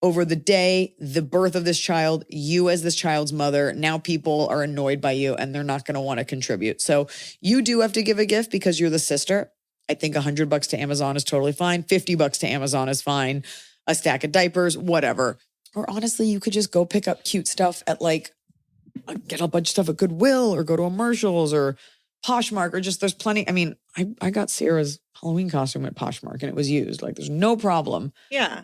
over the day, the birth of this child, you as this child's mother. Now people are annoyed by you and they're not going to want to contribute. So you do have to give a gift because you're the sister. I think $100 to Amazon is totally fine. $50 to Amazon is fine. A stack of diapers, whatever. Or honestly, you could just go pick up cute stuff at like, get a bunch of stuff at Goodwill or go to a Marshalls or Poshmark or just there's plenty. I mean, I got Sierra's Halloween costume at Poshmark and it was used. Like there's no problem. Yeah.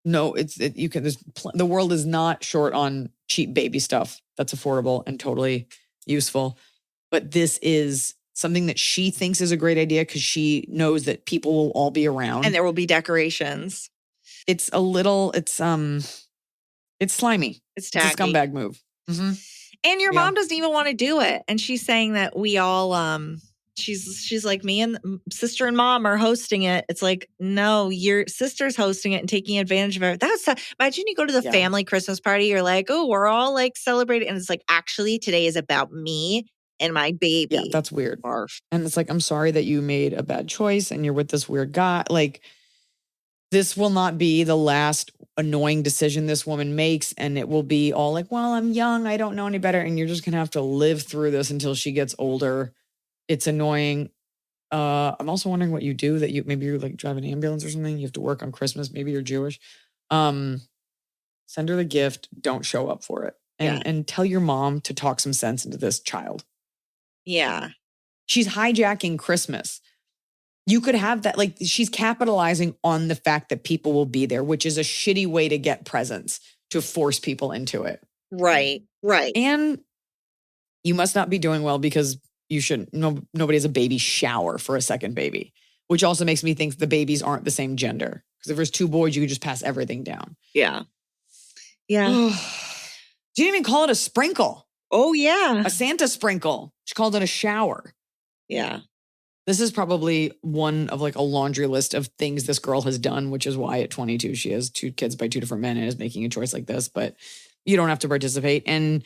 No, you can, the world is not short on cheap baby stuff that's affordable and totally useful. But this is something that she thinks is a great idea because she knows that people will all be around. And there will be decorations. It's slimy. It's tacky. It's a scumbag move. Mm-hmm. And your mom doesn't even want to do it. And she's saying that we all, she's like, me and sister and mom are hosting it. It's like, no, your sister's hosting it and taking advantage of it. Imagine you go to the family Christmas party. You're like, oh, we're all like celebrating. And it's like, actually, today is about me and my baby. Yeah, that's weird. Barf. And it's like, I'm sorry that you made a bad choice and you're with this weird guy. Like, this will not be the last annoying decision this woman makes. And it will be all like, well, I'm young. I don't know any better. And you're just going to have to live through this until she gets older. It's annoying. I'm also wondering what you do that maybe you're like drive an ambulance or something. You have to work on Christmas. Maybe you're Jewish. Send her the gift. Don't show up for it. And tell your mom to talk some sense into this child. Yeah. She's hijacking Christmas. You could have that, like she's capitalizing on the fact that people will be there, which is a shitty way to get presents, to force people into it. Right. And you must not be doing well because you shouldn't, nobody has a baby shower for a second baby, which also makes me think the babies aren't the same gender. Because if there's two boys, you could just pass everything down. Yeah. She didn't even call it a sprinkle. Oh, yeah. A Santa sprinkle. She called it a shower. Yeah. This is probably one of like a laundry list of things this girl has done, which is why at 22, she has 2 kids by 2 different men and is making a choice like this. But you don't have to participate. And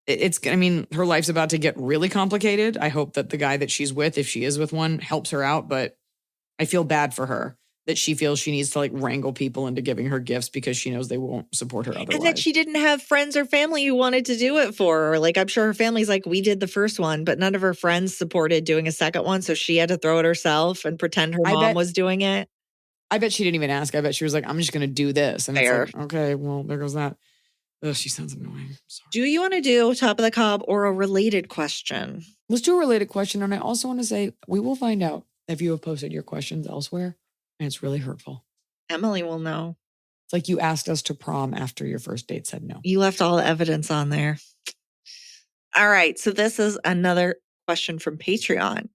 her life's about to get really complicated. I hope that the guy that she's with, if she is with one, helps her out. But I feel bad for her that she feels she needs to like wrangle people into giving her gifts because she knows they won't support her otherwise. And that she didn't have friends or family who wanted to do it for her. Like, I'm sure her family's like, we did the first one, but none of her friends supported doing a second one. So she had to throw it herself and pretend her mom was doing it. I bet she didn't even ask. I bet she was like, I'm just going to do this. And Fair. It's like, okay, well, there goes that. Ugh, she sounds annoying. Sorry. Do you want to do top of the cob or a related question? Let's do a related question. And I also want to say, we will find out if you have posted your questions elsewhere. And it's really hurtful. Emily will know. It's like you asked us to prom after your first date said no. You left all the evidence on there. All right. So this is another question from Patreon.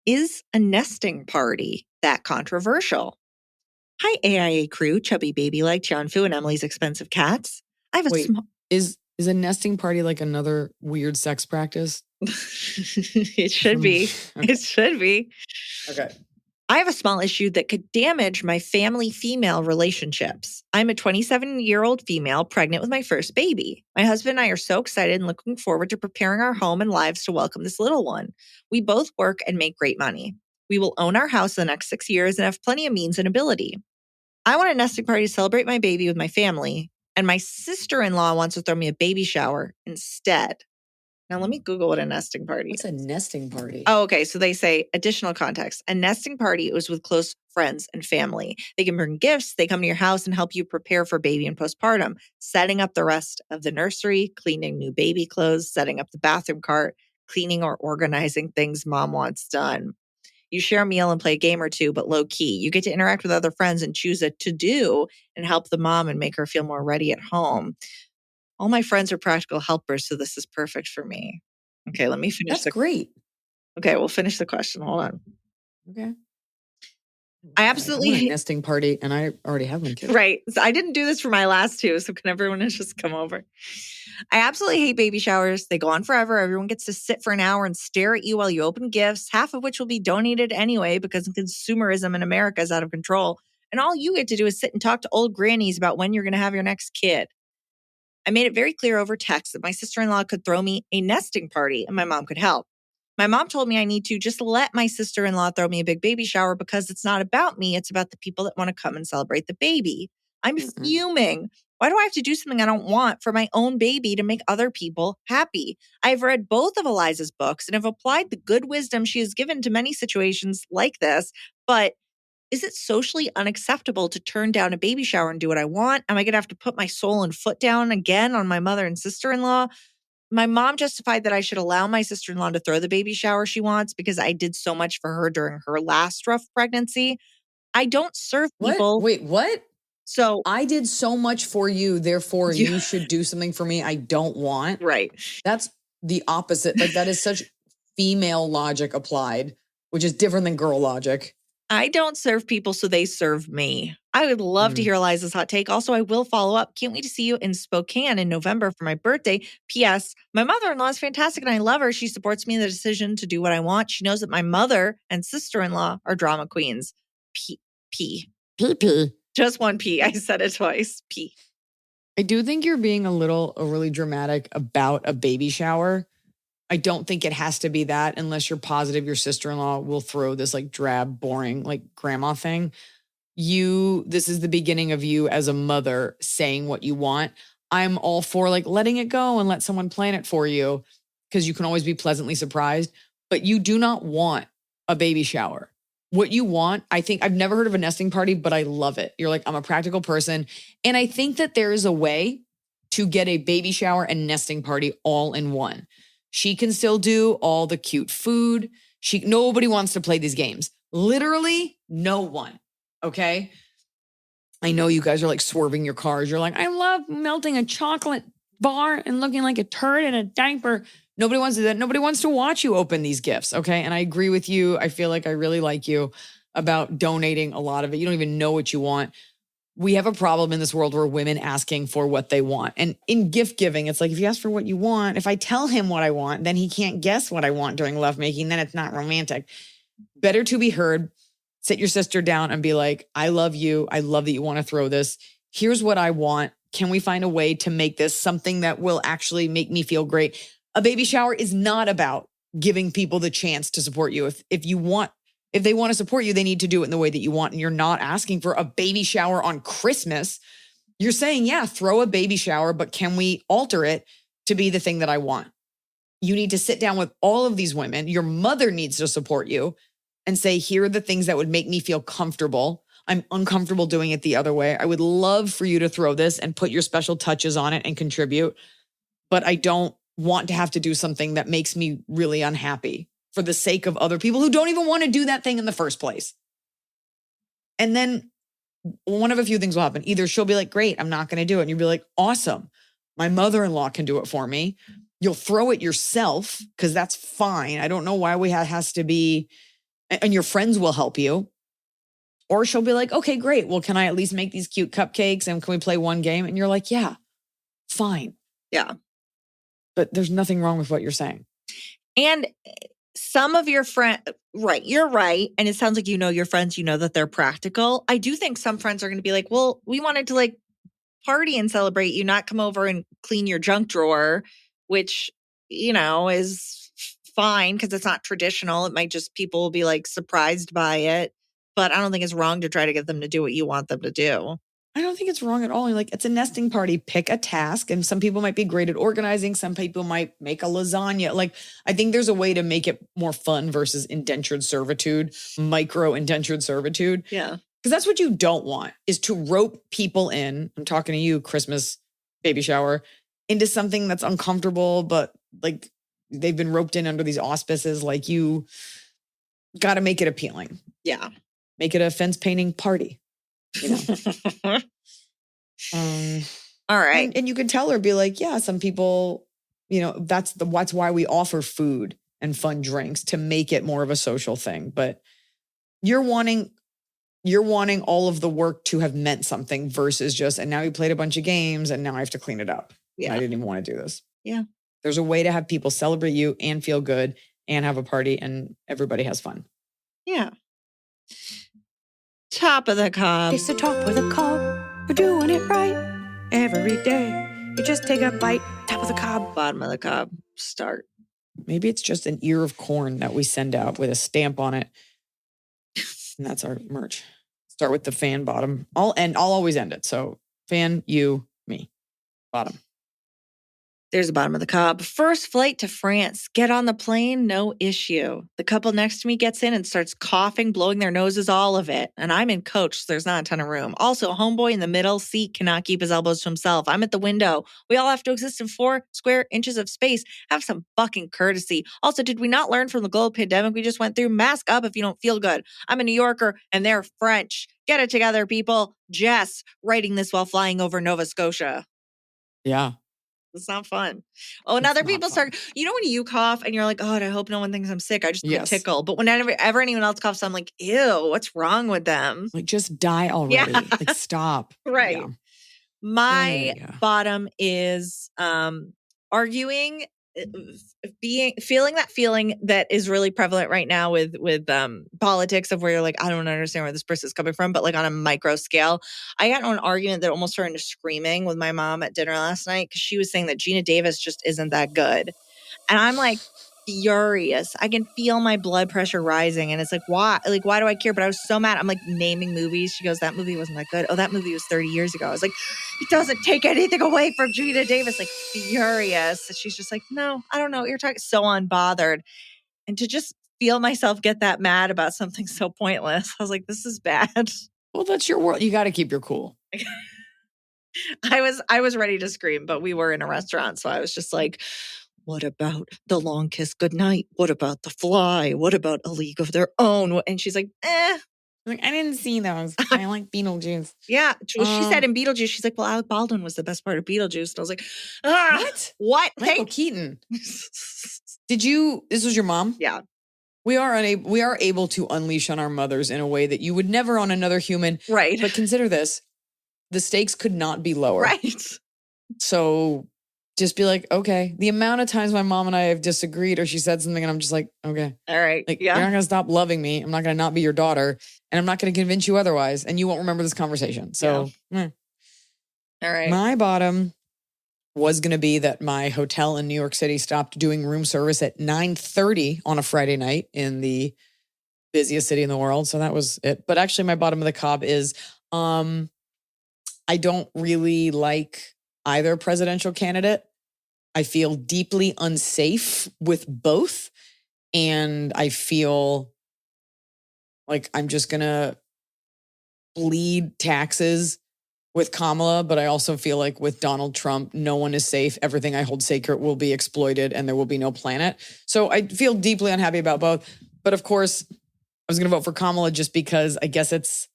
Is a nesting party that controversial? Hi, AIA crew, chubby baby like Jianfu and Emily's expensive cats. I have a is a nesting party like another weird sex practice? It should be. Okay. It should be. Okay. I have a small issue that could damage my family female relationships. I'm a 27-year-old female pregnant with my first baby. My husband and I are so excited and looking forward to preparing our home and lives to welcome this little one. We both work and make great money. We will own our house in the next 6 years and have plenty of means and ability. I want a nesting party to celebrate my baby with my family, and my sister-in-law wants to throw me a baby shower instead. Now, let me Google what a nesting party is. What's a nesting party? Oh, okay. So they say additional context. A nesting party is with close friends and family. They can bring gifts. They come to your house and help you prepare for baby and postpartum, setting up the rest of the nursery, cleaning new baby clothes, setting up the bathroom cart, cleaning or organizing things mom wants done. You share a meal and play a game or two, but low key. You get to interact with other friends and choose a to-do and help the mom and make her feel more ready at home. All my friends are practical helpers, so this is perfect for me. Okay, let me finish. That's great. Okay, we'll finish the question. Hold on. Okay. I absolutely want a nesting party, and I already have one kid. Right. So I didn't do this for my last two, so can everyone just come over? I absolutely hate baby showers. They go on forever. Everyone gets to sit for an hour and stare at you while you open gifts, half of which will be donated anyway because consumerism in America is out of control. And all you get to do is sit and talk to old grannies about when you're going to have your next kid. I made it very clear over text that my sister-in-law could throw me a nesting party and my mom could help. My mom told me I need to just let my sister-in-law throw me a big baby shower because it's not about me. It's about the people that want to come and celebrate the baby. I'm fuming. Why do I have to do something I don't want for my own baby to make other people happy? I've read both of Iliza's books and have applied the good wisdom she has given to many situations like this, but Is it socially unacceptable to turn down a baby shower and do what I want? Am I going to have to put my soul and foot down again on my mother and sister-in-law? My mom justified that I should allow my sister-in-law to throw the baby shower she wants because I did so much for her during her last rough pregnancy. I don't serve What? people. Wait, what? So I did so much for you, therefore You- you should do something for me I don't want. right. That's the opposite. Like that is such female logic applied, which is different than girl logic. I don't serve people, so they serve me. I would love to Mm. hear Eliza's hot take. Also, I will follow up. Can't wait to see you in Spokane in November for my birthday. P.S. My mother-in-law is fantastic and I love her. She supports me in the decision to do what I want. She knows that my mother and sister-in-law are drama queens. P. PP. Just one P. I said it twice. P. I do think you're being a little overly dramatic about a baby shower. I don't think it has to be that unless you're positive your sister-in-law will throw this like drab, boring, like grandma thing. This is the beginning of you as a mother saying what you want. I'm all for like letting it go and let someone plan it for you because you can always be pleasantly surprised, but you do not want a baby shower. What you want, I think, I've never heard of a nesting party, but I love it. You're like, I'm a practical person. And I think that there is a way to get a baby shower and nesting party all in one. She can still do all the cute food. Nobody wants to play these games. Literally no one. Okay. I know you guys are like swerving your cars. You're like, I love melting a chocolate bar and looking like a turd in a diaper. Nobody wants to do that. Nobody wants to watch you open these gifts. Okay. And I agree with you. I feel like I really like you about donating a lot of it. You don't even know what you want. We have a problem in this world where women asking for what they want. And in gift giving, it's like, if you ask for what you want, if I tell him what I want, then he can't guess what I want during lovemaking. Then it's not romantic. Better to be heard. Sit your sister down and be like, I love you. I love that you want to throw this. Here's what I want. Can we find a way to make this something that will actually make me feel great? A baby shower is not about giving people the chance to support you. If they want to support you, they need to do it in the way that you want. And you're not asking for a baby shower on Christmas. You're saying, yeah, throw a baby shower, but can we alter it to be the thing that I want? You need to sit down with all of these women. Your mother needs to support you and say, here are the things that would make me feel comfortable. I'm uncomfortable doing it the other way. I would love for you to throw this and put your special touches on it and contribute. But I don't want to have to do something that makes me really unhappy for the sake of other people who don't even want to do that thing in the first place. And then one of a few things will happen. Either she'll be like, great, I'm not going to do it. And you'll be like, awesome. My mother-in-law can do it for me. You'll throw it yourself because that's fine. I don't know why has to be, and your friends will help you. Or she'll be like, okay, great. Well, can I at least make these cute cupcakes and can we play one game? And you're like, yeah, fine. Yeah. But there's nothing wrong with what you're saying. And some of your friends, right, you're right. And it sounds like you know your friends, you know that they're practical. I do think some friends are going to be like, well, we wanted to like party and celebrate you, not come over and clean your junk drawer, which, is fine because it's not traditional. It might just, people will be like surprised by it. But I don't think it's wrong to try to get them to do what you want them to do. I don't think it's wrong at all. Like, it's a nesting party. Pick a task. And some people might be great at organizing. Some people might make a lasagna. Like, I think there's a way to make it more fun versus indentured servitude, micro indentured servitude. Yeah. Because that's what you don't want, is to rope people in. I'm talking to you, Christmas baby shower, into something that's uncomfortable, but like they've been roped in under these auspices. Like, you got to make it appealing. Yeah. Make it a fence painting party. All right. And you could tell her, be like, yeah, some people, that's why we offer food and fun drinks, to make it more of a social thing. But you're wanting all of the work to have meant something versus just, and now you played a bunch of games and now I have to clean it up. Yeah. I didn't even want to do this. Yeah. There's a way to have people celebrate you and feel good and have a party and everybody has fun. Yeah. Top of the cob. It's the top of the cob. We're doing it right every day. You just take a bite. Top of the cob. Bottom of the cob. Start. Maybe it's just an ear of corn that we send out with a stamp on it. And that's our merch. Start with the fan bottom. I'll always end it. So fan, you, me. Bottom. There's the bottom of the Cobb. First flight to France. Get on the plane, no issue. The couple next to me gets in and starts coughing, blowing their noses, all of it. And I'm in coach, so there's not a ton of room. Also, homeboy in the middle seat cannot keep his elbows to himself. I'm at the window. We all have to exist in 4 square inches of space. Have some fucking courtesy. Also, did we not learn from the global pandemic we just went through? Mask up if you don't feel good. I'm a New Yorker and they're French. Get it together, people. Jess, writing this while flying over Nova Scotia. Yeah. It's not fun. Oh, and other not people fun. start, you know, when you cough and you're like, God, I hope no one thinks I'm sick. I just get Yes. tickle. But whenever anyone else coughs, I'm like, ew, what's wrong with them? Like, just die already. Yeah. Like, stop. Right. Yeah. My Yeah. bottom is arguing, feeling that feeling that is really prevalent right now with politics of where you're like, I don't understand where this person's coming from, but like on a micro scale. I got into an argument that almost turned into screaming with my mom at dinner last night because she was saying that Gina Davis just isn't that good. And I'm like furious. I can feel my blood pressure rising. And it's like, why? Like, why do I care? But I was so mad. I'm like naming movies. She goes, that movie wasn't that good. Oh, that movie was 30 years ago. I was like, it doesn't take anything away from Gina Davis. Like, furious. And she's just like, no, I don't know what you're talking. So unbothered. And to just feel myself get that mad about something so pointless, I was like, this is bad. Well, that's your world. You got to keep your cool. I was ready to scream, but we were in a restaurant. So I was just like, what about The Long Kiss Goodnight? What about The Fly? What about A League of Their Own? And she's like, Like, I didn't see those. I like Beetlejuice. yeah. Well, she said in Beetlejuice, she's like, well, Alec Baldwin was the best part of Beetlejuice. And I was like, What? Michael Keaton. This was your mom? Yeah. We are able to unleash on our mothers in a way that you would never on another human. Right. But consider this. The stakes could not be lower. Right. So just be like, okay. The amount of times my mom and I have disagreed or she said something and I'm just like, okay. All right. Like, yeah. You're not going to stop loving me. I'm not going to not be your daughter. And I'm not going to convince you otherwise. And you won't remember this conversation. So, All right. My bottom was going to be that my hotel in New York City stopped doing room service at 9:30 on a Friday night in the busiest city in the world. So that was it. But actually my bottom of the Cobb is I don't really like either presidential candidate. I feel deeply unsafe with both. And I feel like I'm just going to bleed taxes with Kamala, but I also feel like with Donald Trump, no one is safe. Everything I hold sacred will be exploited and there will be no planet. So I feel deeply unhappy about both. But of course, I was going to vote for Kamala just because I guess it's,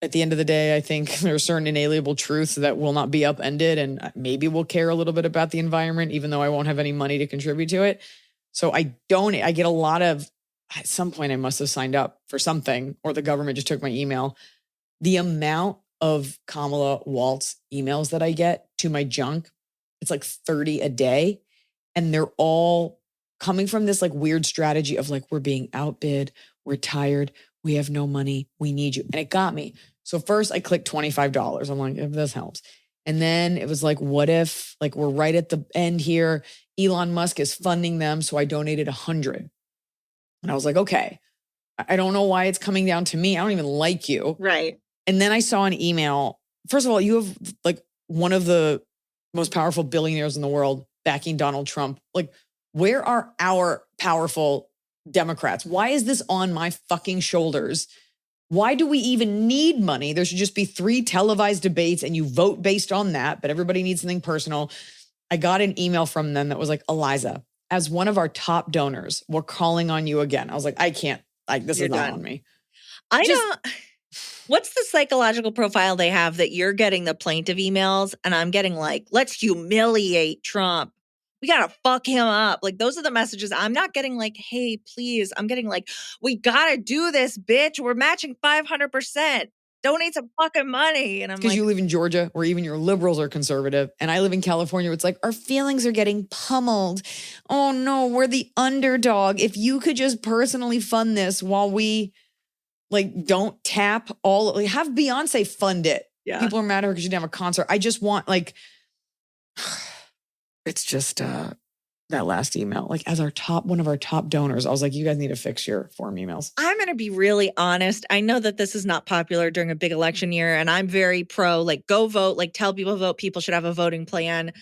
at the end of the day, I think there are certain inalienable truths that will not be upended and maybe we'll care a little bit about the environment, even though I won't have any money to contribute to it. So I get a lot of, at some point I must have signed up for something or the government just took my email. The amount of Kamala Waltz emails that I get to my junk, it's like 30 a day. And they're all coming from this like weird strategy of like, we're being outbid, we're tired, we have no money, we need you. And it got me. So first I clicked $25. I'm like, if this helps. And then it was like, what if like we're right at the end here, Elon Musk is funding them. So I donated 100. And I was like, okay, I don't know why it's coming down to me. I don't even like you. Right. And then I saw an email. First of all, you have like one of the most powerful billionaires in the world backing Donald Trump. Like, where are our powerful Democrats? Why is this on my fucking shoulders? Why do we even need money? There should just be 3 televised debates and you vote based on that, but everybody needs something personal. I got an email from them that was like, Iliza, as one of our top donors, we're calling on you again. I was like, I can't, like, this You're is not done. on me. What's the psychological profile they have that you're getting the plaintive emails and I'm getting like, let's humiliate Trump. We got to fuck him up. Like, those are the messages. I'm not getting like, hey, please. I'm getting like, we got to do this, bitch. We're matching 500%. Donate some fucking money. And I'm Because like, you live in Georgia where even your liberals are conservative. And I live in California where it's like, our feelings are getting pummeled. Oh no, we're the underdog. If you could just personally fund this while we like don't tap all, like, have Beyonce fund it. Yeah. People are mad at her because she didn't have a concert. I just want like, it's just that last email, like as one of our top donors, I was like, you guys need to fix your form emails. I'm going to be really honest. I know that this is not popular during a big election year, and I'm very pro, like, go vote, like, tell people vote. People should have a voting plan.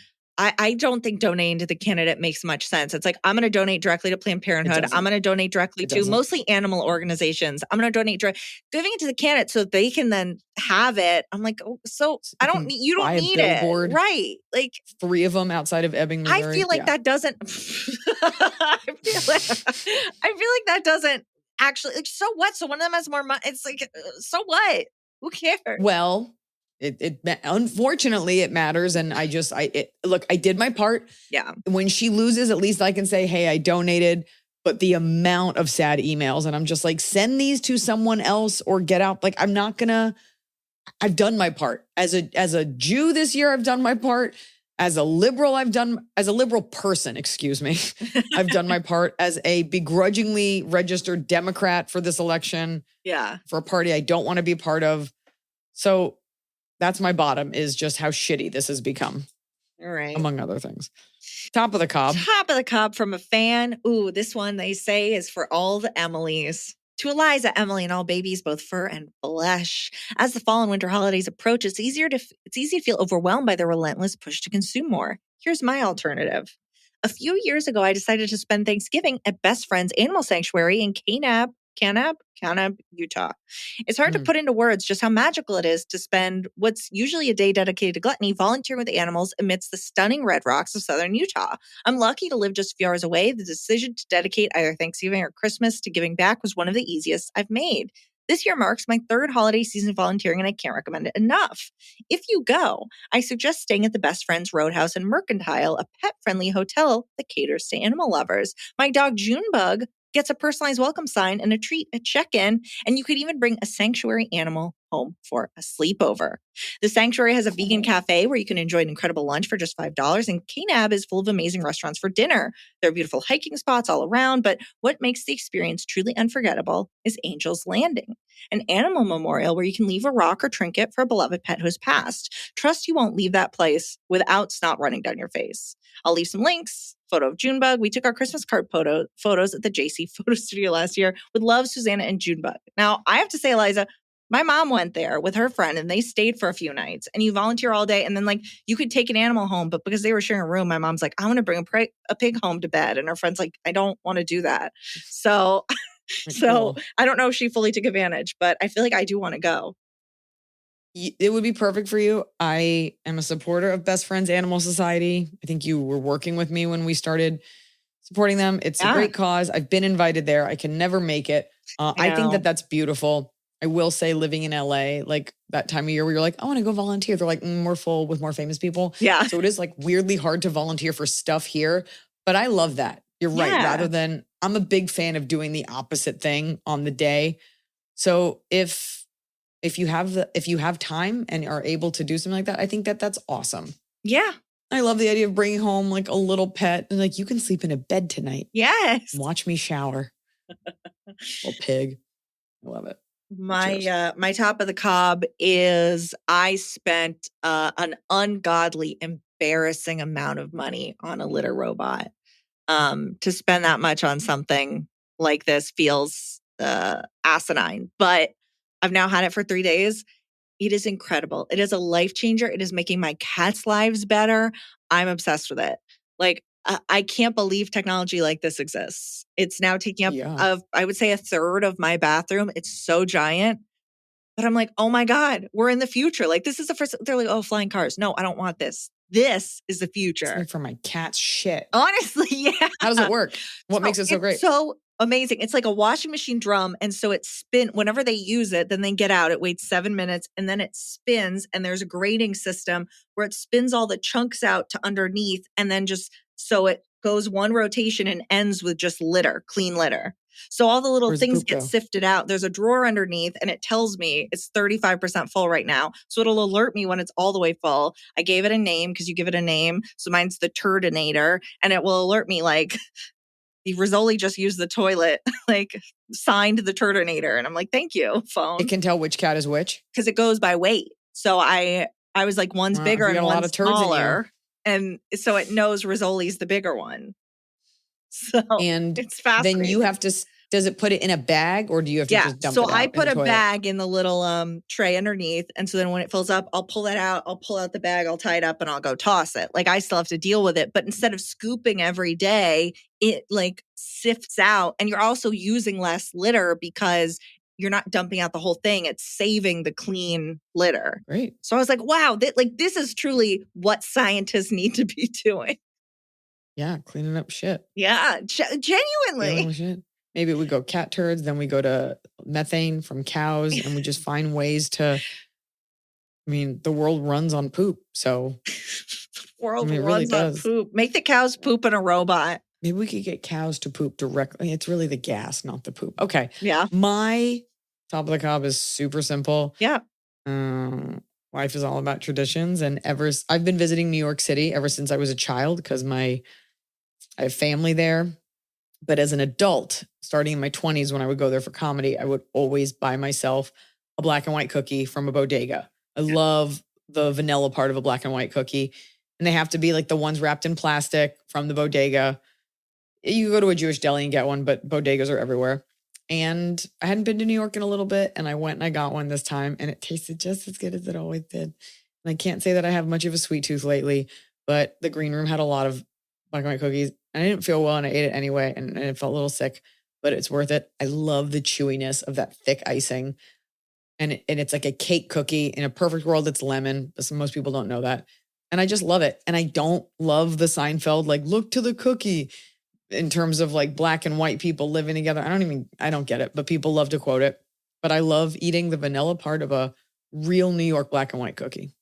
I don't think donating to the candidate makes much sense. It's like, I'm going to donate directly to Planned Parenthood. I'm going to donate directly to mostly animal organizations. I'm going to donate giving it to the candidate so they can then have it. I'm like, oh, so I don't need, you don't need it. Right. Like 3 of them outside of Ebbing, Missouri. I feel like that doesn't, I feel like that doesn't actually, like, so what? So one of them has more money. It's like, so what? Who cares? Well, it unfortunately it matters. And look, I did my part. Yeah. When she loses, at least I can say, hey, I donated. But the amount of sad emails, and I'm just like, send these to someone else or get out. Like, I've done my part. As a Jew this year, I've done my part. As a liberal person, excuse me, I've done my part. As a begrudgingly registered Democrat for this election. Yeah. For a party I don't want to be part of. So that's my bottom, is just how shitty this has become. All right. Among other things. Top of the cob. Top of the cob from a fan. Ooh, this one they say is for all the Emilys. To Iliza, Emily, and all babies, both fur and flesh. As the fall and winter holidays approach, it's easy to feel overwhelmed by the relentless push to consume more. Here's my alternative. A few years ago, I decided to spend Thanksgiving at Best Friends Animal Sanctuary in Kanab, Utah. It's hard to put into words just how magical it is to spend what's usually a day dedicated to gluttony volunteering with animals amidst the stunning red rocks of southern Utah. I'm lucky to live just a few hours away. The decision to dedicate either Thanksgiving or Christmas to giving back was one of the easiest I've made. This year marks my 3rd holiday season volunteering, and I can't recommend it enough. If you go, I suggest staying at the Best Friends Roadhouse and Mercantile, a pet-friendly hotel that caters to animal lovers. My dog Junebug gets a personalized welcome sign and a treat at check-in, and you could even bring a sanctuary animal home for a sleepover. The sanctuary has a vegan cafe where you can enjoy an incredible lunch for just $5, and Kanab is full of amazing restaurants for dinner. There are beautiful hiking spots all around, but what makes the experience truly unforgettable is Angel's Landing, an animal memorial where you can leave a rock or trinket for a beloved pet who has passed. Trust you won't leave that place without snot running down your face. I'll leave some links. Photo of Junebug. We took our Christmas card photos at the JC Photo Studio last year with love, Susanna and Junebug. Now, I have to say, Iliza, my mom went there with her friend and they stayed for a few nights, and you volunteer all day. And then like you could take an animal home, but because they were sharing a room, my mom's like, I want to bring a pig home to bed. And her friend's like, I don't want to do that. So, Cool. I don't know if she fully took advantage, but I feel like I do want to go. It would be perfect for you. I am a supporter of Best Friends Animal Society. I think you were working with me when we started supporting them. It's a great cause. I've been invited there. I can never make it. I think that that's beautiful. I will say, living in LA, like that time of year where you're like, I want to go volunteer. They're like, we're full with more famous people. Yeah. So it is like weirdly hard to volunteer for stuff here. But I love that. You're right. Rather than, I'm a big fan of doing the opposite thing on the day. So if you have time and are able to do something like that, I think that that's awesome. Yeah. I love the idea of bringing home like a little pet and like, you can sleep in a bed tonight. Yes. Watch me shower. Little pig. I love it. My top of the cob is I spent an ungodly, embarrassing amount of money on a litter robot. To spend that much on something like this feels asinine, but I've now had it for 3 days. It is incredible. It is a life changer. It is making my cats' lives better. I'm obsessed with it. Like, I can't believe technology like this exists. It's now taking up, I would say, a third of my bathroom. It's so giant. But I'm like, oh my God, we're in the future. Like, this is the first, they're like, oh, flying cars. No, I don't want this. This is the future. It's for my cat's shit. Honestly, yeah. How does it work? What makes it so great? So amazing. It's like a washing machine drum. And so it whenever they use it, then they get out, it waits 7 minutes and then it spins. And there's a grading system where it spins all the chunks out to underneath. And then so it goes one rotation and ends with just litter, clean litter. So all the little things get sifted out. There's a drawer underneath and it tells me it's 35% full right now. So it'll alert me when it's all the way full. I gave it a name because you give it a name. So mine's the Turdinator, and it will alert me like, Rizzoli just used the toilet, like signed the Turdinator. And I'm like, thank you, phone. It can tell which cat is which? Because it goes by weight. So I was like, one's bigger and one's smaller. And so it knows Rizzoli's the bigger one. So and it's fascinating. Then you have to Does it put it in a bag or do you have to Yeah. just dump So it out I in put the a toilet? bag in the little tray underneath. And so then when it fills up, I'll pull that out. I'll pull out the bag, I'll tie it up, and I'll go toss it. Like I still have to deal with it. But instead of scooping every day, it like sifts out. And you're also using less litter because you're not dumping out the whole thing. It's saving the clean litter. Great. So I was like, wow, this is truly what scientists need to be doing. Yeah, cleaning up shit. Yeah, Dealing genuinely. with shit. Maybe we go cat turds, then we go to methane from cows, and we just find ways to. I mean, the world runs on poop, so World it really runs on does. poop. Make the cows poop in a robot. maybe we could get cows to poop directly. It's really the gas, not the poop. Okay, Yeah. my top of the cob is super simple. Yeah. Life is all about traditions, and I've been visiting New York City ever since I was a child because I have family there. But as an adult, starting in my 20s when I would go there for comedy, I would always buy myself a black and white cookie from a bodega. I love the vanilla part of a black and white cookie. And they have to be like the ones wrapped in plastic from the bodega. You go to a Jewish deli and get one, but bodegas are everywhere. And I hadn't been to New York in a little bit, and I went and I got one this time, and it tasted just as good as it always did. And I can't say that I have much of a sweet tooth lately, but the green room had a lot of black and white cookies. And I didn't feel well, and I ate it anyway, and it felt a little sick, but it's worth it. I love the chewiness of that thick icing. And it's like a cake cookie. In a perfect world, it's lemon, but most people don't know that. And I just love it. And I don't love the Seinfeld, like, look to the cookie in terms of like black and white people living together. I don't get it, but people love to quote it. But I love eating the vanilla part of a real New York black and white cookie.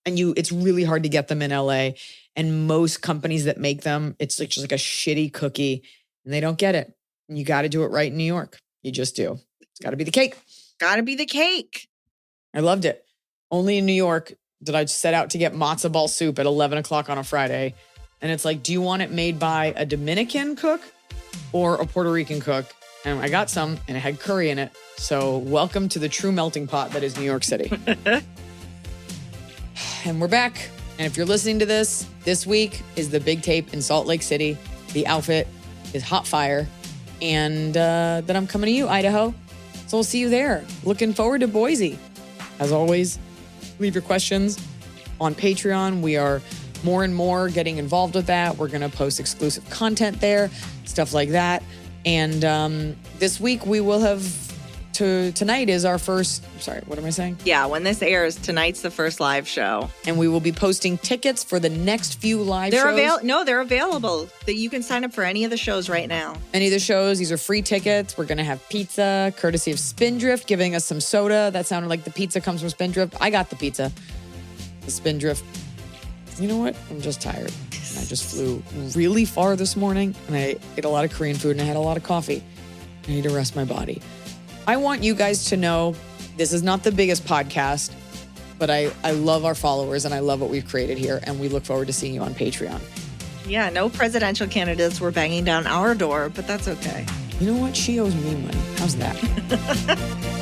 And it's really hard to get them in LA. And most companies that make them, it's like just like a shitty cookie and they don't get it. And you got to do it right in New York. You just do. It's got to be the cake. Got to be the cake. I loved it. Only in New York did I set out to get matzo ball soup at 11 o'clock on a Friday. And it's like, do you want it made by a Dominican cook or a Puerto Rican cook? And I got some and it had curry in it. So welcome to the true melting pot that is New York City. And we're back. And if you're listening to this week is the big tape in Salt Lake City. The outfit is hot fire. And then I'm coming to you, Idaho. So we'll see you there. Looking forward to Boise. As always, leave your questions on Patreon. We are more and more getting involved with that. We're going to post exclusive content there, stuff like that. And this week we will have... Tonight is our first, sorry, what am I saying? Yeah, when this airs, tonight's the first live show. And we will be posting tickets for the next few live shows. They're available. That you can sign up for any of the shows right now. Any of the shows, these are free tickets. We're going to have pizza, courtesy of Spindrift, giving us some soda. That sounded like the pizza comes from Spindrift. I got the pizza. The Spindrift. You know what? I'm just tired. And I just flew really far this morning, and I ate a lot of Korean food, and I had a lot of coffee. I need to rest my body. I want you guys to know this is not the biggest podcast, but I love our followers and I love what we've created here. And we look forward to seeing you on Patreon. Yeah, no presidential candidates were banging down our door, but that's okay. You know what? She owes me money. How's that?